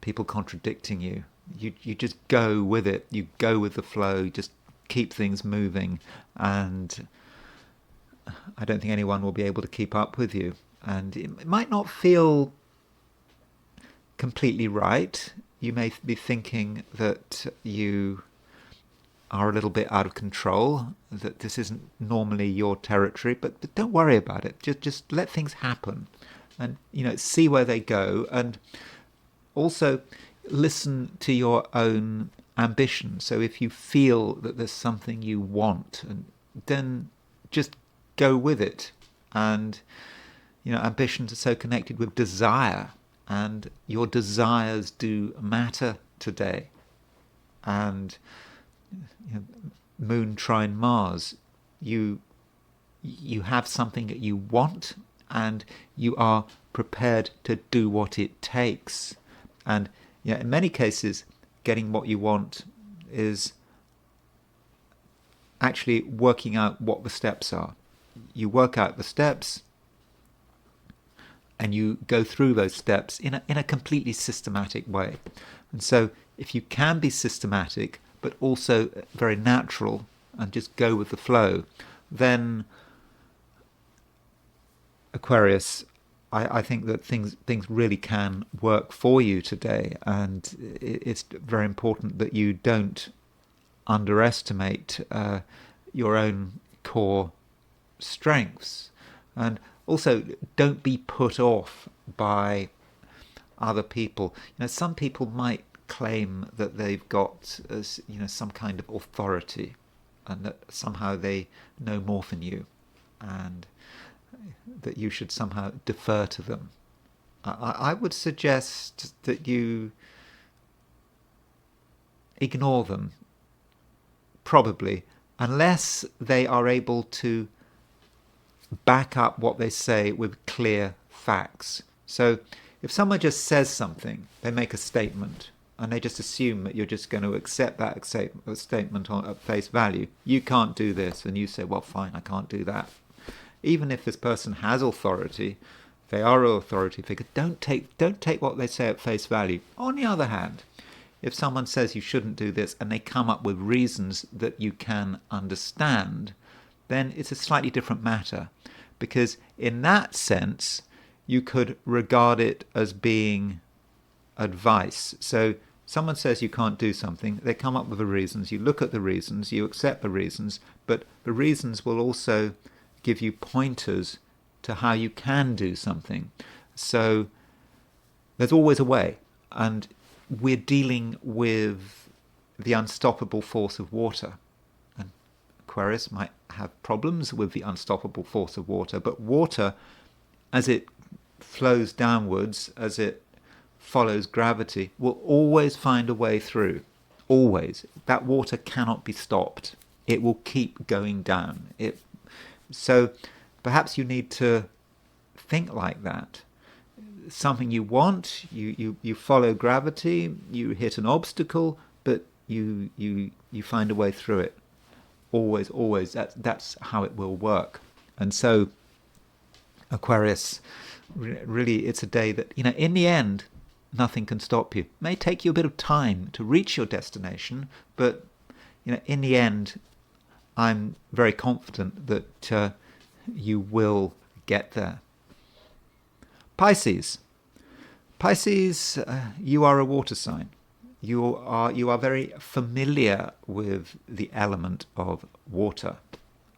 people contradicting you. You just go with it. You go with the flow. You just keep things moving, and I don't think anyone will be able to keep up with you. And it might not feel completely right. You may be thinking that you are a little bit out of control, that this isn't normally your territory, but don't worry about it. Just let things happen, and see where they go, and also listen to your own ambition. So if you feel that there's something you want, and then just go with it. And ambitions are so connected with desire, and your desires do matter today. And moon trine Mars, you have something that you want, and you are prepared to do what it takes. And in many cases, getting what you want is actually working out what the steps are. You work out the steps, and you go through those steps in a completely systematic way. And so if you can be systematic but also very natural and just go with the flow, then Aquarius, I think that things really can work for you today. And it's very important that you don't underestimate your own core strengths, and also don't be put off by other people. Some people might claim that they've got some kind of authority, and that somehow they know more than you, and that you should somehow defer to them. I would suggest that you ignore them, probably, unless they are able to back up what they say with clear facts. So if someone just says something, they make a statement, and they just assume that you're just going to accept that statement at face value. You can't do this, and you say, well, fine, I can't do that. Even if this person has authority, they are an authority figure, don't take what they say at face value. On the other hand, if someone says you shouldn't do this, and they come up with reasons that you can understand, then it's a slightly different matter, because in that sense you could regard it as being advice. So someone says you can't do something, they come up with the reasons, you look at the reasons, you accept the reasons, but the reasons will also give you pointers to how you can do something. So there's always a way, and we're dealing with the unstoppable force of water. And Aquarius might have problems with the unstoppable force of water, but water, as it flows downwards, as it follows gravity, will always find a way through. Always. That water cannot be stopped. It will keep going down. So perhaps you need to think like that. something you want, you follow gravity, you hit an obstacle, but you find a way through it. Always. That's how it will work. And so, Aquarius, really, it's a day that, in the end, nothing can stop you. It may take you a bit of time to reach your destination, but in the end, I'm very confident that you will get there. Pisces, you are a water sign. You are very familiar with the element of water,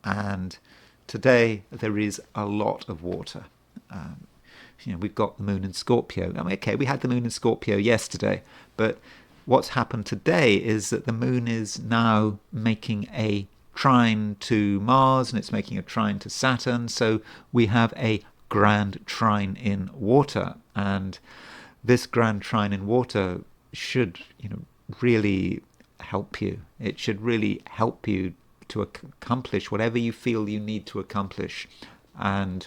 and today there is a lot of water. We've got the moon in Scorpio. Okay, we had the moon in Scorpio yesterday, but what's happened today is that the moon is now making a trine to Mars, and it's making a trine to Saturn. So we have a Grand Trine in water, and this Grand Trine in water should, really help you. It should really help you to accomplish whatever you feel you need to accomplish. And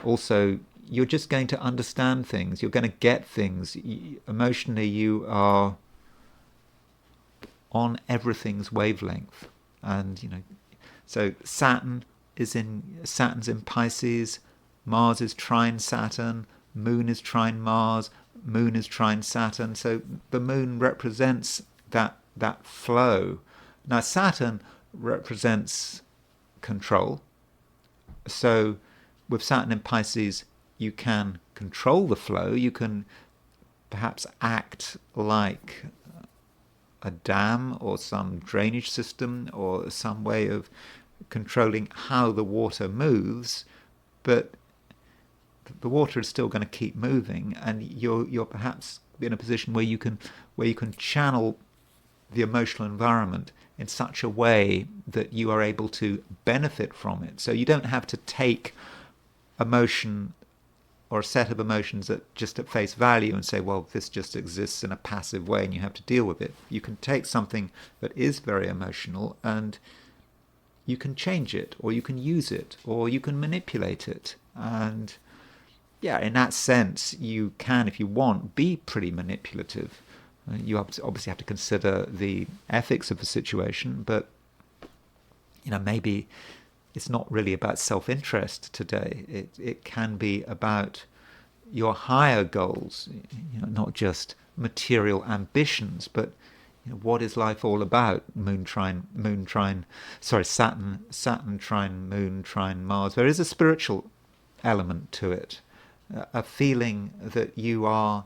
also, you're just going to understand things. You're going to get things. Emotionally, you are on everything's wavelength. And, so Saturn's in Pisces, Mars is trine Saturn, moon is trine Mars, moon is trine Saturn. So the moon represents that flow. Now Saturn represents control. So with Saturn in Pisces, you can control the flow. You can perhaps act like a dam or some drainage system or some way of controlling how the water moves, but the water is still going to keep moving, and you're perhaps in a position where you can channel the emotional environment in such a way that you are able to benefit from it. So you don't have to take emotion or a set of emotions that just at face value and say, well, this just exists in a passive way and you have to deal with it. You can take something that is very emotional and you can change it, or you can use it, or you can manipulate it. And yeah, in that sense, you can, if you want, be pretty manipulative. You obviously have to consider the ethics of the situation, but maybe it's not really about self-interest today. It can be about your higher goals, not just material ambitions, but what is life all about? Saturn trine moon trine Mars. There is a spiritual element to it, a feeling that you are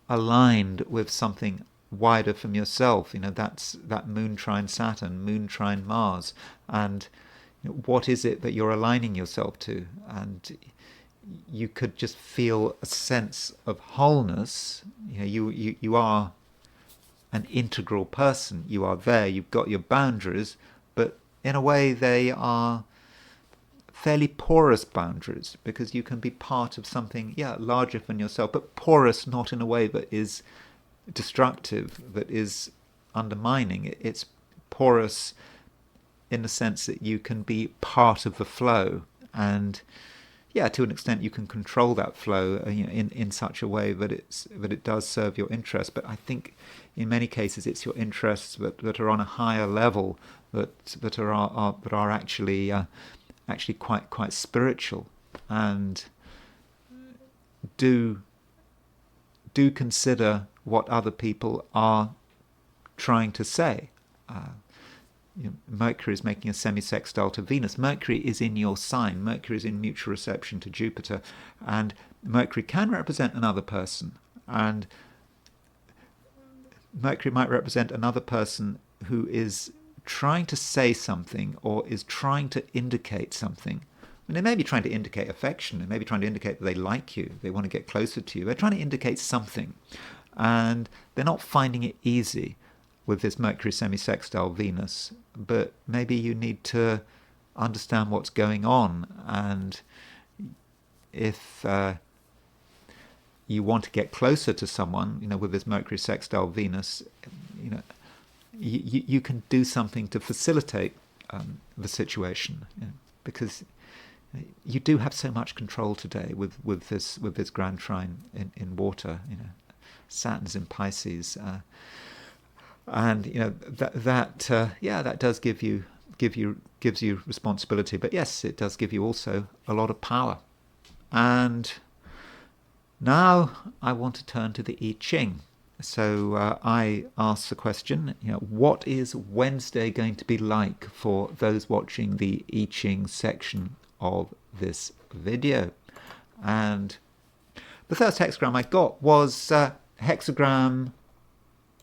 aligned with something wider from yourself. That's that moon trine Saturn, moon trine Mars, and what is it that you're aligning yourself to? And you could just feel a sense of wholeness. You are an integral person. You are there. You've got your boundaries, but in a way they are fairly porous boundaries, because you can be part of something, larger than yourself, but porous not in a way that is destructive, that is undermining. It's porous in the sense that you can be part of the flow, and to an extent you can control that flow in such a way that it does serve your interests. But I think in many cases it's your interests that are on a higher level, that are actually quite spiritual, and do consider what other people are trying to say. Mercury is making a semi-sextile to Venus. Mercury is in your sign. Mercury is in mutual reception to Jupiter, and Mercury can represent another person, and Mercury might represent another person who is trying to say something or is trying to indicate something. They may be trying to indicate affection. They may be trying to indicate that they like you. They want to get closer to you. They're trying to indicate something, and they're not finding it easy with this Mercury semi-sextile Venus. But maybe you need to understand what's going on, and if you want to get closer to someone, with this Mercury sextile Venus, you can do something to facilitate the situation, because you do have so much control today with this Grand Trine in water. Saturn's in Pisces, and that does gives you responsibility. But yes, it does give you also a lot of power. And now I want to turn to the I Ching. So I asked the question, what is Wednesday going to be like for those watching the I Ching section of this video? And the first hexagram I got was hexagram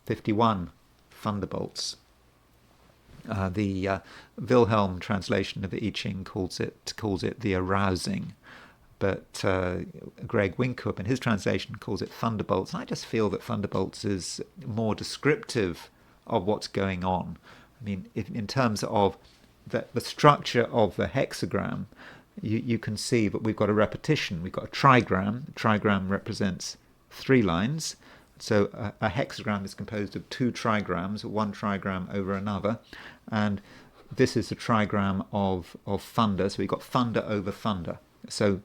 51, thunderbolts. The Wilhelm translation of the I Ching calls it the arousing. But Greg Winkup in his translation calls it thunderbolts. And I just feel that thunderbolts is more descriptive of what's going on. I mean, in terms of the structure of the hexagram, you can see that we've got a repetition. We've got a trigram. A trigram represents 3 lines. So a hexagram is composed of 2 trigrams, one trigram over another. And this is the trigram of thunder. So we've got thunder over thunder. So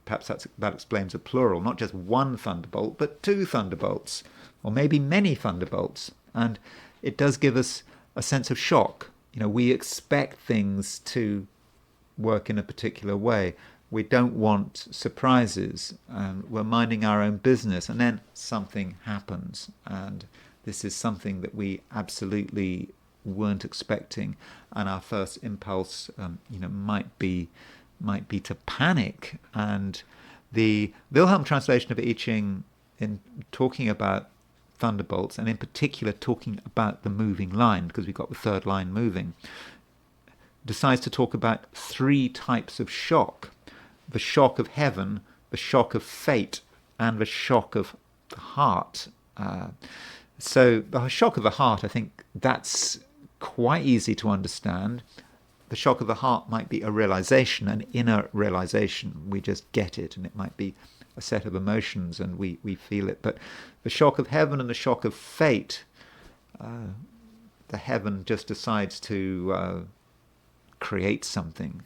perhaps that explains a plural, not just one thunderbolt, but 2 thunderbolts, or maybe many thunderbolts. And it does give us a sense of shock. We expect things to work in a particular way. We don't want surprises. We're minding our own business, and then something happens. And this is something that we absolutely weren't expecting. And our first impulse, might be to panic. And the Wilhelm translation of I Ching, in talking about thunderbolts, and in particular talking about the moving line, because we've got the 3rd line moving, decides to talk about 3 types of shock: the shock of heaven, the shock of fate, and the shock of the heart. So the shock of the heart, I think that's quite easy to understand. The shock of the heart might be a realization, an inner realization. We just get it, and it might be a set of emotions, and we feel it. But the shock of heaven and the shock of fate, the heaven just decides to create something.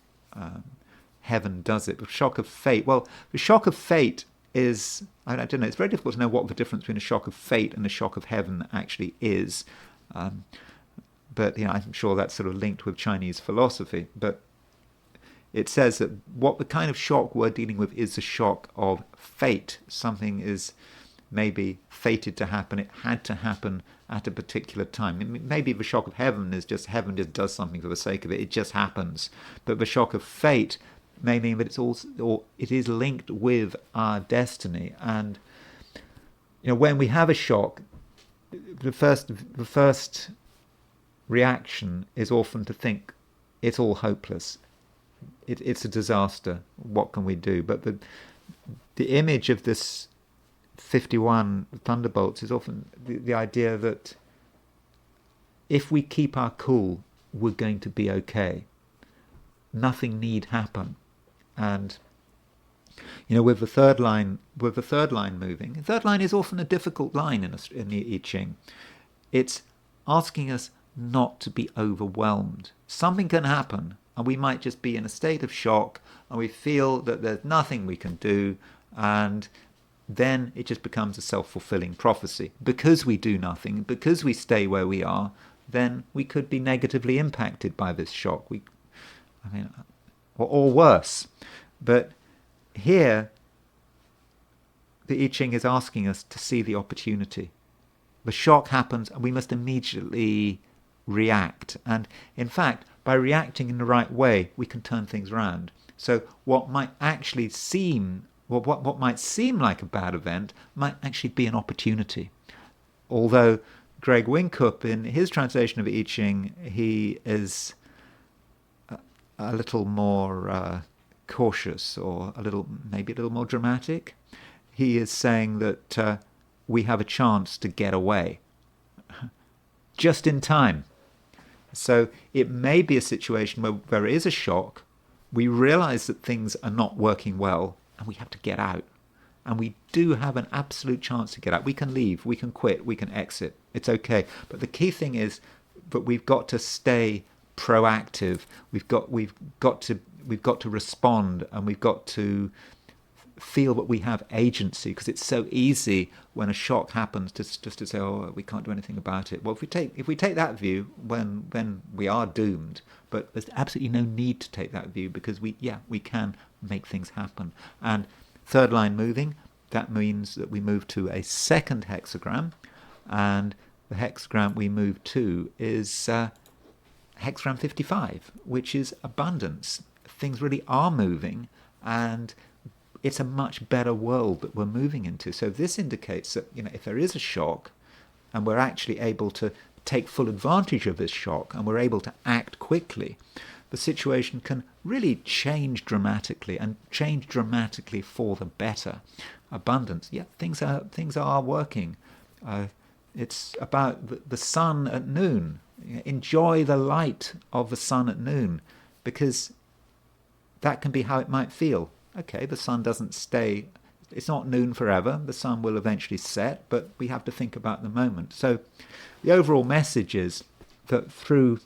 Heaven does it. The shock of fate, well, the shock of fate is, I don't know, it's very difficult to know what the difference between a shock of fate and a shock of heaven actually is. But I'm sure that's sort of linked with Chinese philosophy. But it says that what the kind of shock we're dealing with is the shock of fate. Something is maybe fated to happen. It had to happen at a particular time. Maybe the shock of heaven is just heaven just does something for the sake of it. It just happens. But the shock of fate may mean that it is linked with our destiny. And when we have a shock, the first reaction is often to think it's all hopeless. It's a disaster. What can we do? But the image of this 51 thunderbolts is often the idea that if we keep our cool, we're going to be okay. Nothing need happen. And with the third line moving, the 3rd line is often a difficult line in the I Ching. It's asking us not to be overwhelmed. Something can happen, and we might just be in a state of shock, and we feel that there's nothing we can do, and then it just becomes a self-fulfilling prophecy. Because we do nothing, because we stay where we are, then we could be negatively impacted by this shock. Or worse. But here, the I Ching is asking us to see the opportunity. The shock happens, and we must immediately react. And in fact, by reacting in the right way, we can turn things around. So what might actually seem, what might seem like a bad event might actually be an opportunity. Although Greg Winkup, in his translation of I Ching, he is a little more cautious, or maybe a little more dramatic. He is saying that we have a chance to get away just in time. So it may be a situation where there is a shock, we realize that things are not working well, and we have to get out. And we do have an absolute chance to get out. We can leave, we can quit, we can exit. It's okay. But the key thing is that we've got to stay proactive. We've got to respond, and we've got to feel that we have agency, because it's so easy when a shock happens just to say, oh, we can't do anything about it. Well, if we take that view, then we are doomed. But there's absolutely no need to take that view, because we can make things happen. And third line moving, that means that we move to a second hexagram, and the hexagram we move to is hexagram 55, which is abundance. Things really are moving, and it's a much better world that we're moving into. So this indicates that, if there is a shock, and we're actually able to take full advantage of this shock, and we're able to act quickly, the situation can really change dramatically, and change dramatically for the better. Abundance, things are working. It's about the sun at noon. Enjoy the light of the sun at noon, because that can be how it might feel. Okay, the sun doesn't stay, it's not noon forever, the sun will eventually set, but we have to think about the moment. So the overall message is that through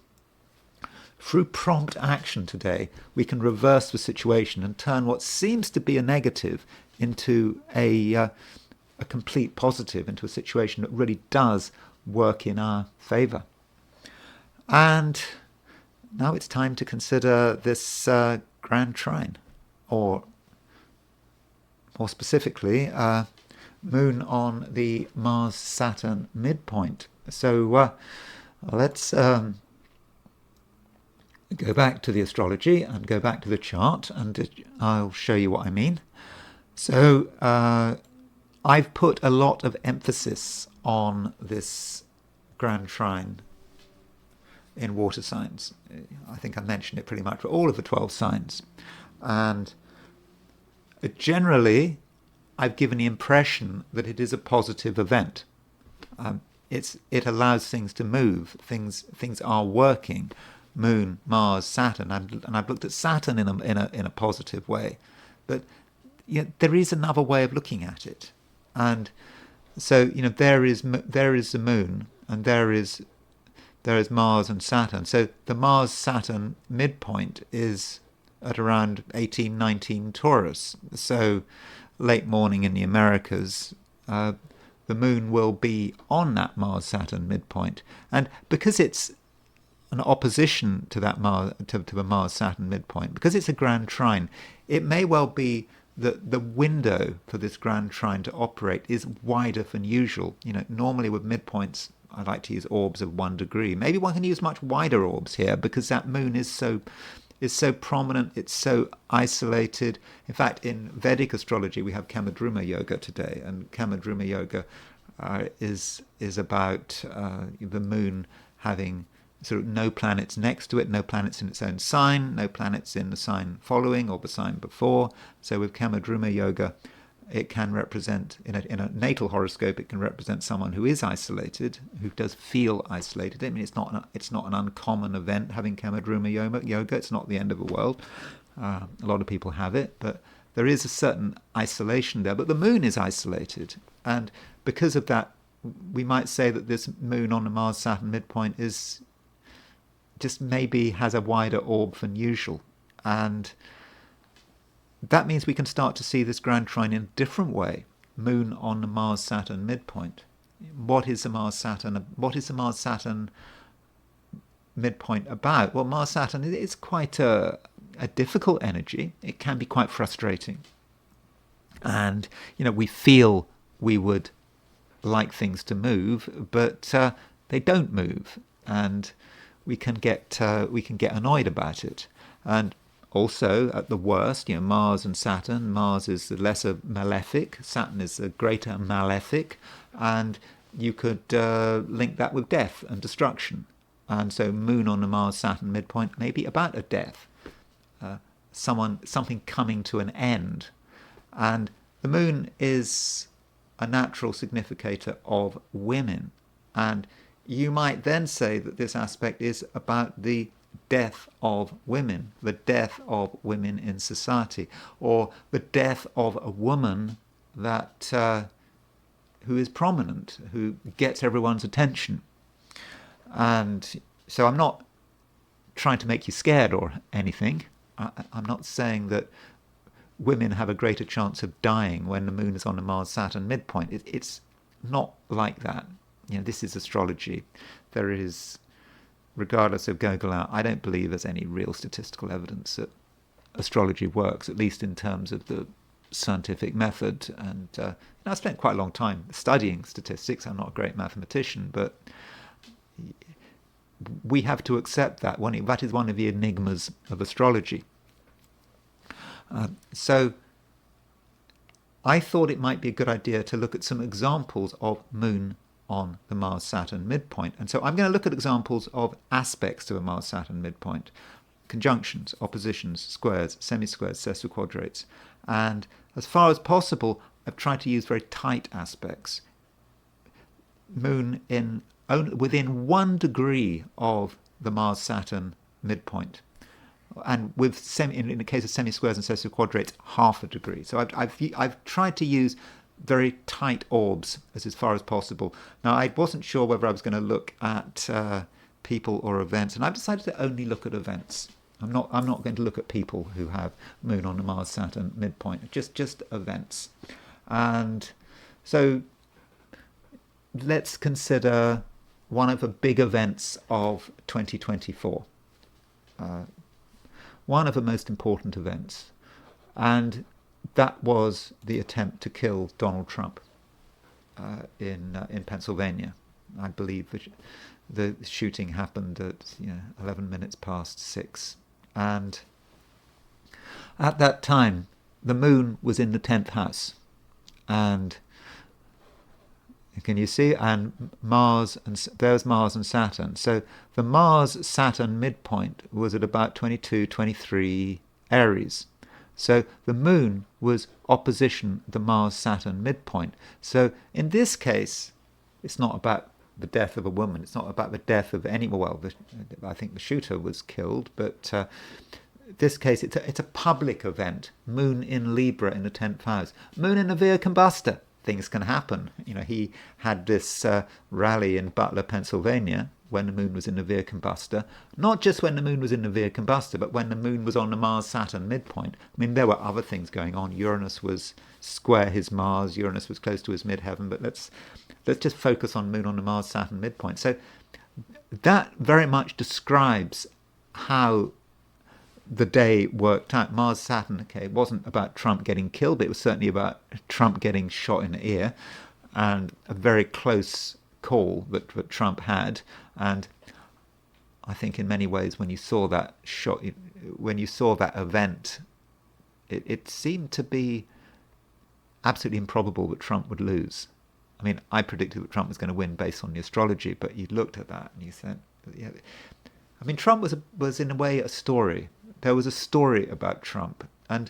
prompt action today, we can reverse the situation and turn what seems to be a negative into a complete positive, into a situation that really does work in our favour. And now it's time to consider this Grand Trine, or more specifically, Moon on the Mars-Saturn midpoint. So let's go back to the astrology and go back to the chart, and I'll show you what I mean. So I've put a lot of emphasis on this Grand Trine in water signs. I think I mentioned it pretty much for all of the 12 signs. And generally, I've given the impression that it is a positive event. It allows things to move. Things are working. Moon, Mars, Saturn, and I've looked at Saturn in a positive way. But there is another way of looking at it. And so there is the Moon, and there is Mars and Saturn. So the Mars-Saturn midpoint is at around 18-19 Taurus. So late morning in the Americas, the Moon will be on that Mars-Saturn midpoint. And because it's an opposition to that to the Mars-Saturn midpoint, because it's a Grand Trine, it may well be that the window for this Grand Trine to operate is wider than usual. Normally with midpoints, I like to use orbs of 1 degree. Maybe one can use much wider orbs here, because that Moon is so prominent, it's so isolated. In fact, in Vedic astrology, we have Kamadruma Yoga today, and Kamadruma Yoga is about the Moon having sort of no planets next to it, no planets in its own sign, no planets in the sign following or the sign before. So with Kamadruma Yoga, it can represent, in a natal horoscope, it can represent someone who is isolated, who does feel isolated. I mean, it's not an uncommon event having Kamadruma Yoga. It's not the end of the world. A lot of people have it, but there is a certain isolation there. But the Moon is isolated, and because of that, we might say that this Moon on the Mars-Saturn midpoint is just maybe has a wider orb than usual, and that means we can start to see this Grand Trine in a different way. Moon on the Mars-Saturn midpoint. What is the Mars-Saturn midpoint about? Well, Mars-Saturn is quite a difficult energy. It can be quite frustrating. And, we feel we would like things to move, but they don't move. And we can get annoyed about it. And also, at the worst, Mars and Saturn. Mars is the lesser malefic, Saturn is the greater malefic, and you could link that with death and destruction. And so Moon on the Mars-Saturn midpoint may be about a death, something coming to an end. And the Moon is a natural significator of women. And you might then say that this aspect is about the death of women, the death of women in society, or the death of a woman that who is prominent, who gets everyone's attention. And so I'm not trying to make you scared or anything. I'm not saying that women have a greater chance of dying when the moon is on a Mars-Saturn midpoint. It's not like that. This is astrology. There is, regardless of Google out, I don't believe there's any real statistical evidence that astrology works, at least in terms of the scientific method. And I spent quite a long time studying statistics. I'm not a great mathematician, but we have to accept that. That is one of the enigmas of astrology. So I thought it might be a good idea to look at some examples of moon on the Mars-Saturn midpoint. And so I'm going to look at examples of aspects to a Mars-Saturn midpoint: conjunctions, oppositions, squares, semi-squares, sesquiquadrates. And as far as possible, I've tried to use very tight aspects. Moon within 1 degree of the Mars-Saturn midpoint. And with in the case of semi-squares and sesquiquadrates, 1/2 degree. So I've tried to use very tight orbs as far as possible. Now, I wasn't sure whether I was going to look at people or events, and I've decided to only look at events. I'm not going to look at people who have moon on the Mars-Saturn midpoint. Just events. And so let's consider one of the big events of 2024. One of the most important events, and that was the attempt to kill Donald Trump in Pennsylvania. I believe the shooting happened at 11 minutes past 6, and at that time the moon was in the 10th house, and can you see? And there's Mars and Saturn. So the Mars-Saturn midpoint was at about 22, 23 Aries. So the moon was opposition the Mars-Saturn midpoint. So in this case, it's not about the death of a woman. It's not about the death of anyone. Well, I think the shooter was killed, but this case, it's a public event. Moon in Libra in the 10th house. Moon in a Via Combusta. Things can happen. He had this rally in Butler, Pennsylvania, when the moon was in the Via Combusta. Not just when the moon was in the Via Combusta, but when the moon was on the Mars-Saturn midpoint. I mean, there were other things going on. Uranus was square his Mars. Uranus was close to his midheaven. But let's just focus on moon on the Mars-Saturn midpoint. So that very much describes how the day worked out. Mars-Saturn, it wasn't about Trump getting killed, but it was certainly about Trump getting shot in the ear, and a very close call that Trump had. And I think in many ways, when you saw that shot, when you saw that event, it seemed to be absolutely improbable that Trump would lose. I mean, I predicted that Trump was going to win based on the astrology, but you looked at that and you said, yeah. I mean, Trump was in a way a story. There was a story about Trump, and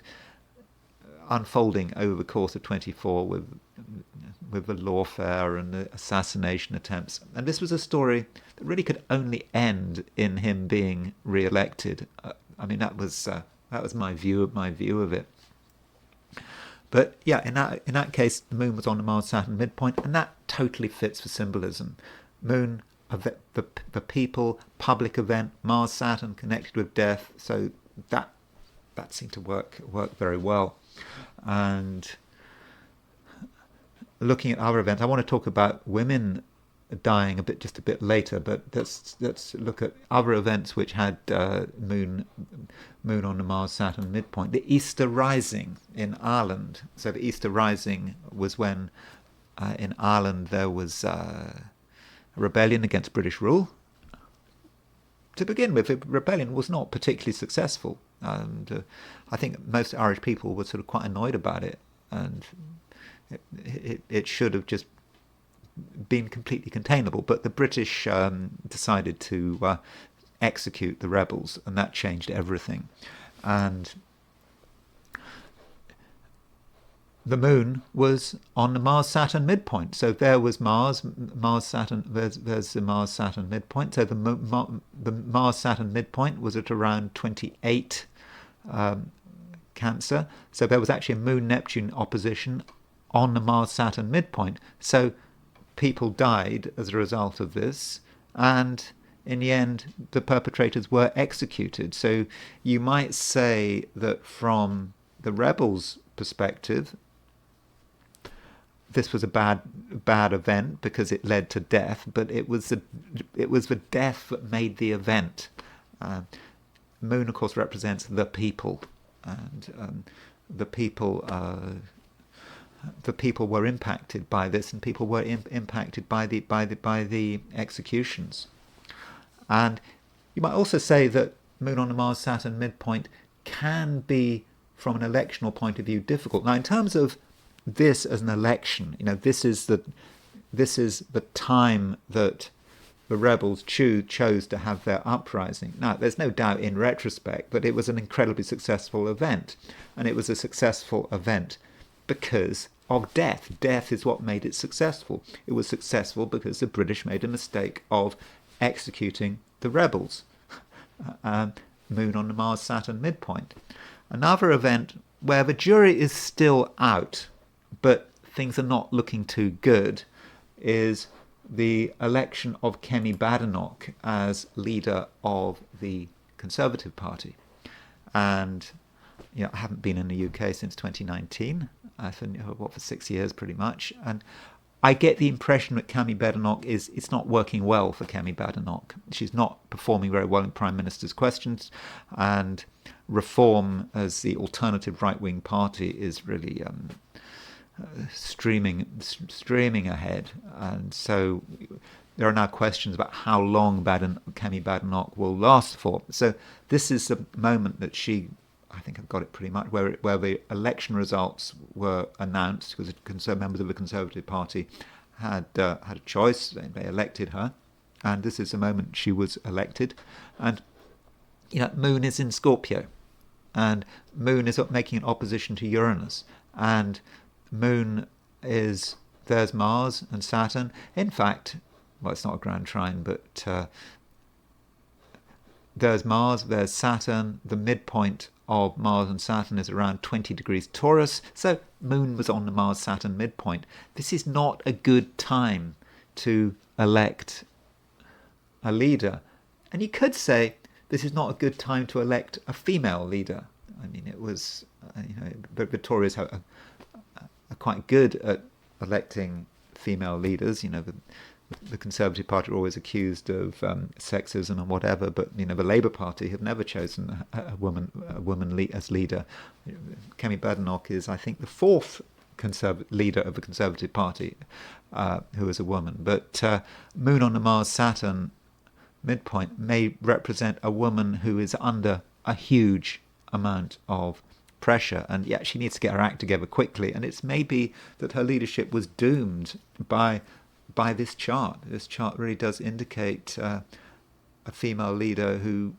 unfolding over the course of 24 with the lawfare and the assassination attempts. And this was a story that really could only end in him being re-elected. I mean, that was my view of it. But yeah, in that case, the moon was on the Mars-Saturn midpoint, and that totally fits the symbolism. Moon, the people, public event, Mars-Saturn connected with death. So that seemed to work very well. And looking at other events, I want to talk about women dying just a bit later, but let's look at other events which had moon on the Mars-Saturn midpoint. The Easter Rising in Ireland. So the Easter Rising was when in Ireland there was a rebellion against British rule. To begin with, the rebellion was not particularly successful, and I think most Irish people were sort of quite annoyed about it, and it should have just been completely containable. But the British decided to execute the rebels, and that changed everything. And the moon was on the Mars-Saturn midpoint. So there was Mars-Saturn, there's the Mars-Saturn midpoint. So the Mars-Saturn midpoint was at around 28 Cancer. So there was actually a Moon-Neptune opposition on the Mars-Saturn midpoint. So people died as a result of this. And in the end, the perpetrators were executed. So you might say that from the rebels' perspective, this was a bad event because it led to death, but it was the death that made the event. Moon, of course, represents the people, and the people were impacted by this, and people were impacted by the executions. And you might also say that Moon on the Mars-Saturn midpoint can be, from an electional point of view, difficult. Now, in terms of this as an election, this is the time that the rebels chose to have their uprising. Now, there's no doubt in retrospect that it was an incredibly successful event, and it was a successful event because of death. Death is what made it successful. It was successful because the British made a mistake of executing the rebels. Moon on the Mars-Saturn midpoint. Another event where the jury is still out, but things are not looking too good, is the election of Kemi Badenoch as leader of the Conservative Party. And I haven't been in the UK since 2019, for 6 years pretty much, and I get the impression that Kemi Badenoch it's not working well for Kemi Badenoch. She's not performing very well in Prime Minister's questions, and Reform as the alternative right-wing party is really streaming ahead, and so there are now questions about how long Kemi Badenoch will last for. So this is the moment that I think I've got it pretty much, where the election results were announced, because members of the Conservative Party had a choice. They elected her, and this is the moment she was elected. And Moon is in Scorpio, and Moon is making an opposition to Uranus, and Moon there's Mars and Saturn. In fact, well, it's not a Grand Trine, but there's Mars, there's Saturn. The midpoint of Mars and Saturn is around 20 degrees Taurus, so Moon was on the Mars-Saturn midpoint. This is not a good time to elect a leader. And you could say this is not a good time to elect a female leader. I mean, it was, but the Tories are quite good at electing female leaders. The Conservative Party are always accused of sexism and whatever, but the Labour Party have never chosen a woman as leader. Kemi Badenoch is, I think, the fourth leader of the Conservative Party who is a woman. But Moon on the Mars-Saturn midpoint may represent a woman who is under a huge amount of pressure, and she needs to get her act together quickly. And it's maybe that her leadership was doomed by this chart. This chart really does indicate a female leader who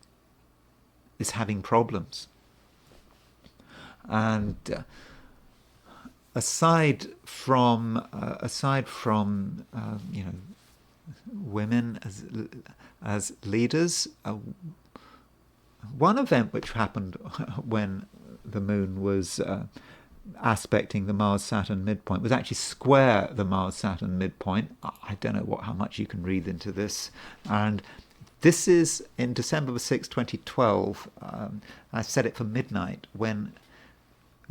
is having problems. And aside from women as leaders, one event which happened when the Moon was aspecting the Mars-Saturn midpoint was actually square the Mars-Saturn midpoint. I don't know how much you can read into this. And this is in December 6, 2012. I set it for midnight when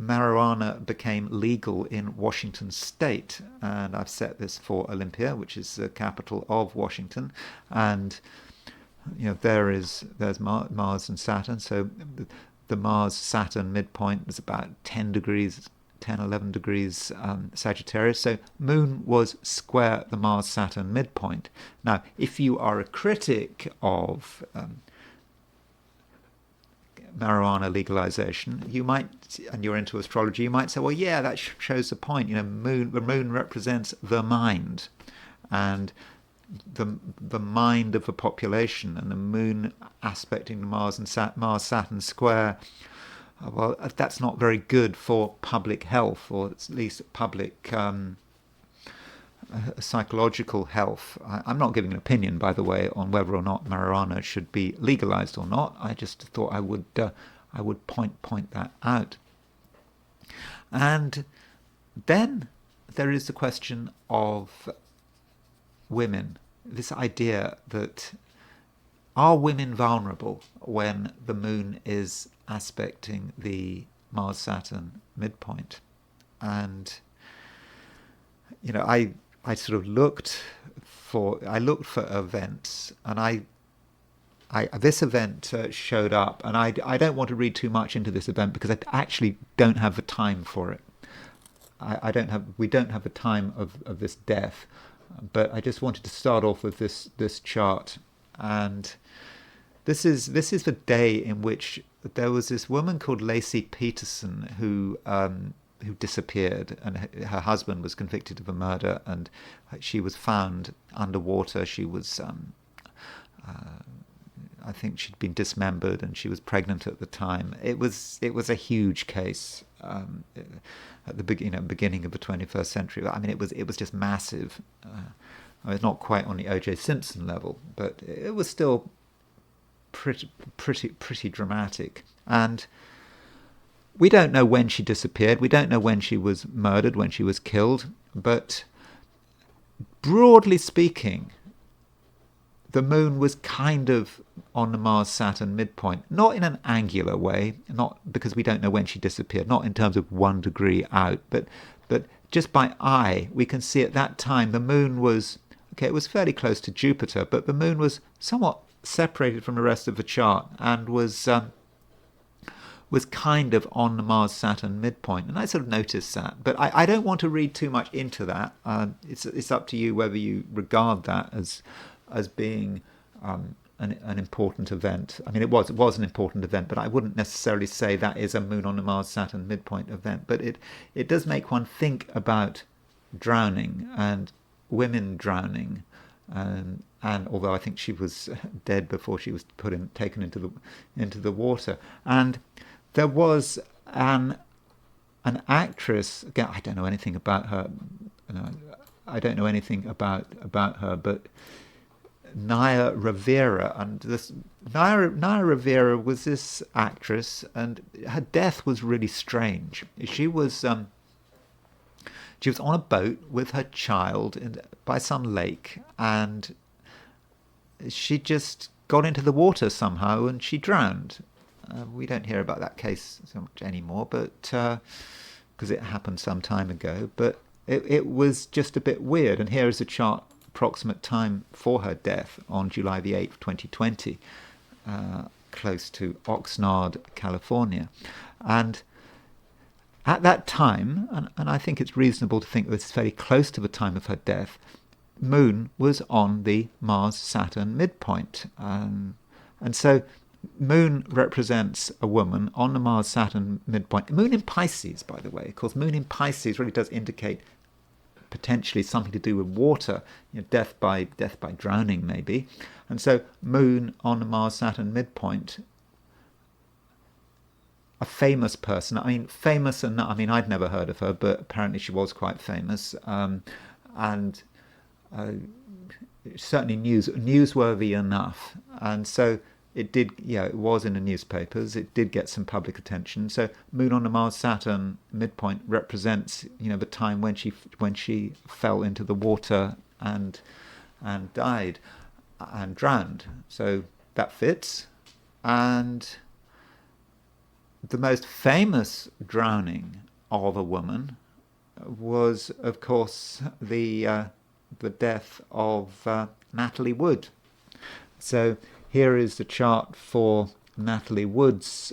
marijuana became legal in Washington state. And I've set this for Olympia, which is the capital of Washington. And there's Mars and Saturn. So the Mars-Saturn midpoint was about 10, 11 degrees Sagittarius. So Moon was square the Mars-Saturn midpoint. Now, if you are a critic of marijuana legalization, you might, and you're into astrology, you might say, well, yeah, that shows the point. The Moon represents the mind, and the mind of the population, and the Moon aspecting the Mars-Saturn square. Well, that's not very good for public health, or at least public psychological health. I'm not giving an opinion, by the way, on whether or not marijuana should be legalized or not. I just thought I would point that out. And then there is the question of women. This idea that are women vulnerable when the moon is aspecting the Mars-Saturn midpoint? And I sort of looked for events, and this event showed up, and I don't want to read too much into this event because I actually don't have the time for it. We don't have the time of this death, but I just wanted to start off with this chart, and this is the day in which there was this woman called Lacey Peterson who disappeared, and her husband was convicted of a murder, and she was found underwater. She was I think she'd been dismembered, and she was pregnant at the time. It was a huge case at the beginning of the 21st century. I mean, it was just massive. It's not quite on the O.J. Simpson level, but it was still pretty dramatic. And we don't know when she disappeared. We don't know when she was murdered, when she was killed. But broadly speaking, the moon was kind of on the Mars-Saturn midpoint, not in an angular way, not because we don't know when she disappeared, not in terms of 1 degree out, but just by eye, we can see at that time the moon was, it was fairly close to Jupiter, but the moon was somewhat separated from the rest of the chart and was kind of on the Mars-Saturn midpoint, and I sort of noticed that. But I don't want to read too much into that. It's up to you whether you regard that as being an important event. I mean, it was an important event, but I wouldn't necessarily say that is a moon on the Mars-Saturn midpoint event. But it does make one think about drowning and women drowning, and although I think she was dead before she was taken into the water. And there was an actress, again, I don't know anything about her. I don't know anything about her, but Naya Rivera, and Naya Rivera was this actress, and her death was really strange. She was on a boat with her child by some lake, and she just got into the water somehow, and she drowned. We don't hear about that case so much anymore, but because it happened some time ago. But it was just a bit weird. And here is a chart, approximate time for her death on July the 8th, 2020, close to Oxnard, California. And at that time, and I think it's reasonable to think that it's fairly close to the time of her death, moon was on the Mars-Saturn midpoint. And so moon represents a woman on the Mars-Saturn midpoint. Moon in Pisces, by the way. Of course, moon in Pisces really does indicate potentially something to do with water, death by drowning maybe. And so moon on the Mars-Saturn midpoint, a famous person. I mean, famous, and I mean, I'd never heard of her, but apparently she was quite famous, and certainly newsworthy enough. And so it did, it was in the newspapers. It did get some public attention. So moon on the Mars-Saturn midpoint represents, the time when she fell into the water and died and drowned. So that fits. And the most famous drowning of a woman was, of course, the death of Natalie Wood. So here is the chart for Natalie Wood's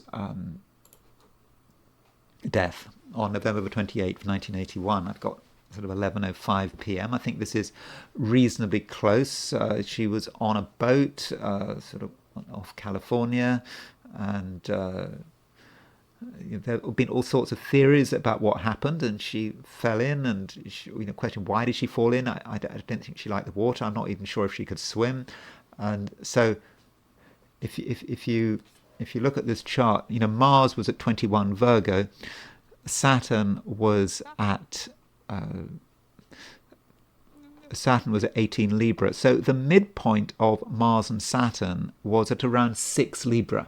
death on November the 28th, 1981. I've got sort of 11:05 p.m. I think this is reasonably close. She was on a boat sort of off California, and there have been all sorts of theories about what happened, and she fell in, and question, why did she fall in? I don't think she liked the water. I'm not even sure if she could swim. And so if you look at this chart, Mars was at 21 Virgo, Saturn was at 18 Libra. So the midpoint of Mars and Saturn was at around 6 Libra.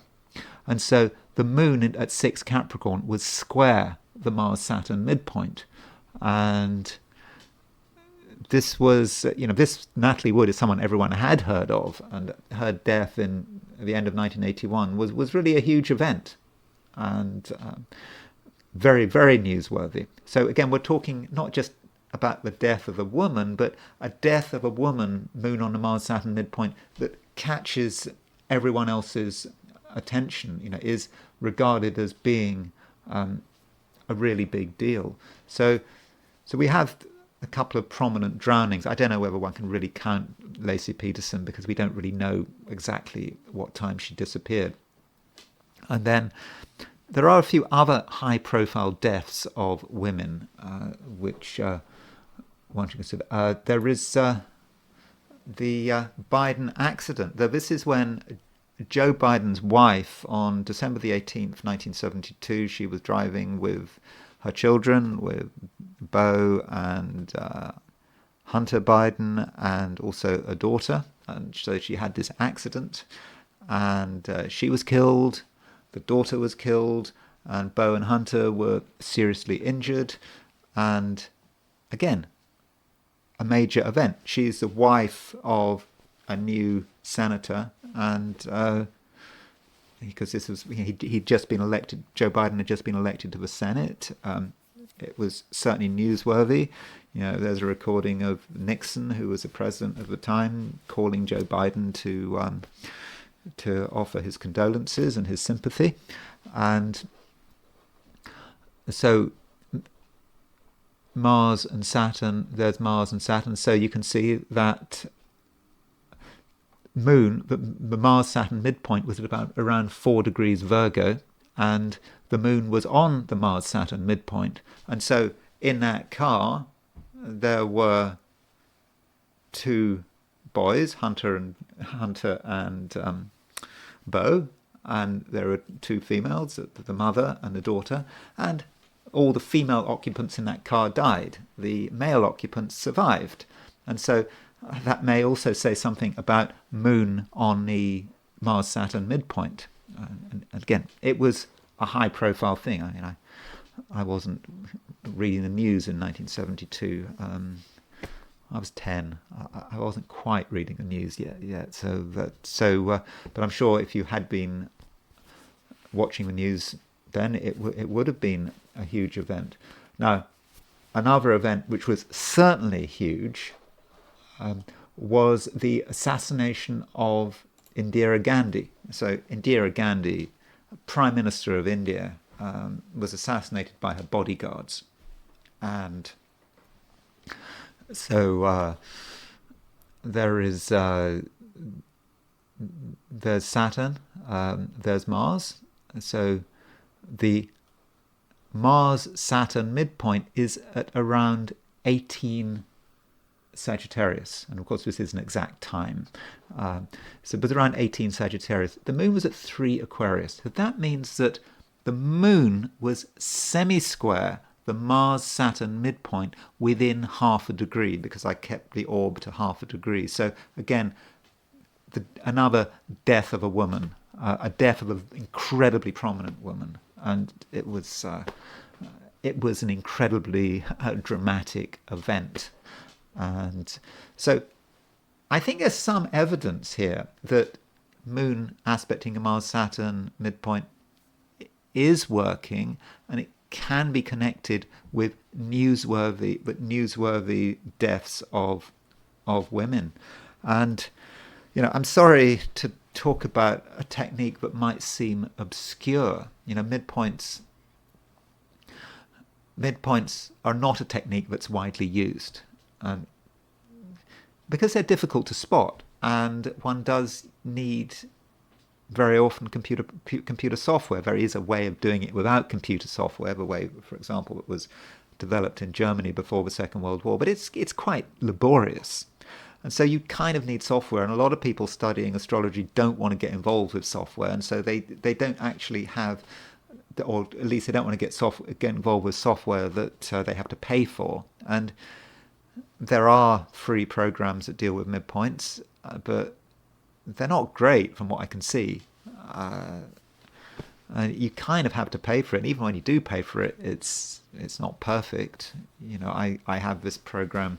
And so the moon at 6 Capricorn was square the Mars-Saturn midpoint. And this was, this Natalie Wood is someone everyone had heard of, and her death in the end of 1981 was really a huge event, and very, very newsworthy. So again, we're talking not just about the death of a woman, but a death of a woman, moon on the Mars-Saturn midpoint, that catches everyone else's attention, is regarded as being a really big deal. So we have a couple of prominent drownings. I don't know whether one can really count Lacey Peterson, because we don't really know exactly what time she disappeared. And then there are a few other high-profile deaths of women, which one should consider. There is the Biden accident. This is when Joe Biden's wife, on December the 18th, 1972, she was driving with her children, with Beau and Hunter Biden, and also a daughter. And so she had this accident, and she was killed, the daughter was killed, and Beau and Hunter were seriously injured. And again, a major event. She's the wife of a new senator, and because this was, he'd just been elected, Joe Biden had just been elected to the Senate. It was certainly newsworthy. There's a recording of Nixon, who was the president at the time, calling Joe Biden to offer his condolences and his sympathy. And so Mars and Saturn, there's Mars and Saturn. So you can see that moon, the Mars-Saturn midpoint was at around 4 degrees Virgo, and the moon was on the Mars-Saturn midpoint. And so in that car, there were 2 boys, Hunter and Beau, and there were 2 females, the mother and the daughter, and all the female occupants in that car died. The male occupants survived. And so that may also say something about moon on the Mars-Saturn midpoint. And again, it was a high-profile thing. I mean, I wasn't reading the news in 1972. I was 10. I wasn't quite reading the news yet. But I'm sure if you had been watching the news then, it would have been a huge event. Now, another event which was certainly huge was the assassination of Indira Gandhi. So Indira Gandhi, Prime Minister of India, was assassinated by her bodyguards. And so there's Saturn, there's Mars. So the Mars-Saturn midpoint is at around 18 Sagittarius, and of course this is an exact time. But around 18 Sagittarius. The moon was at 3 Aquarius. So that means that the moon was semi-square the Mars-Saturn midpoint within half a degree, because I kept the orb to half a degree. So again, another death of a woman, a death of an incredibly prominent woman, and it was an incredibly dramatic event. And so I think there's some evidence here that moon aspecting a Mars-Saturn midpoint is working, and it can be connected with newsworthy deaths of women. And I'm sorry to talk about a technique that might seem obscure. Midpoints are not a technique that's widely used, because they're difficult to spot, and one does need very often computer software. There is a way of doing it without computer software, the way, for example, that was developed in Germany before the Second World War, but it's quite laborious. And so you kind of need software, and a lot of people studying astrology don't want to get involved with software, and so they don't actually have, or at least they don't want to get involved with software that they have to pay for. And there are free programs that deal with midpoints, but they're not great from what I can see. And you kind of have to pay for it, and even when you do pay for it, it's not perfect. I have this program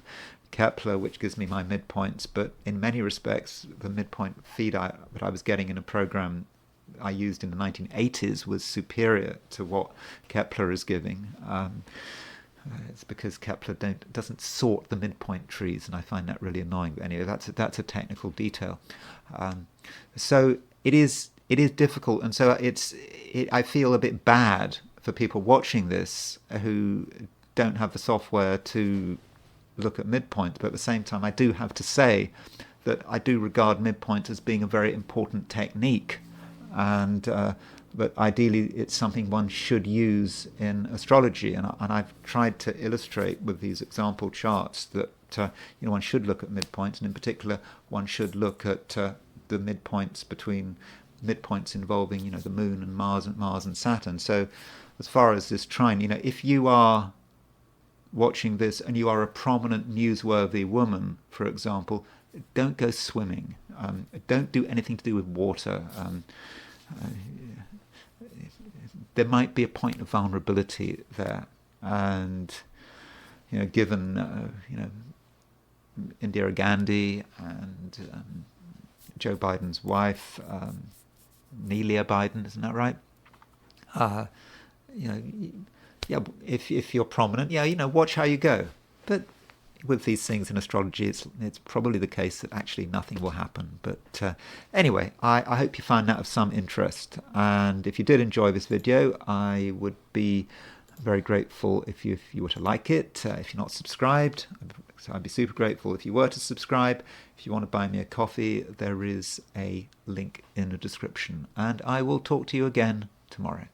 Kepler, which gives me my midpoints, but in many respects, the midpoint feed that I was getting in a program I used in the 1980s was superior to what Kepler is giving. It's because Kepler doesn't sort the midpoint trees, and I find that really annoying. But anyway, that's a technical detail. So it is difficult, and so I feel a bit bad for people watching this who don't have the software to look at midpoints. But at the same time, I do have to say that I do regard midpoints as being a very important technique, and but ideally it's something one should use in astrology, and I've tried to illustrate with these example charts that one should look at midpoints, and in particular one should look at the midpoints between midpoints involving the Moon and Mars and Saturn. So as far as this trine, if you are watching this and you are a prominent newsworthy woman, for example, don't go swimming. Don't do anything to do with water. There might be a point of vulnerability there, and given Indira Gandhi and Joe Biden's wife, Nelia Biden, isn't that right? If you're prominent, watch how you go. But with these things in astrology, it's probably the case that actually nothing will happen. But anyway, I hope you found that of some interest. And if you did enjoy this video, I would be very grateful if you were to like it. If you're not subscribed, I'd be super grateful if you were to subscribe. If you want to buy me a coffee, there is a link in the description. And I will talk to you again tomorrow.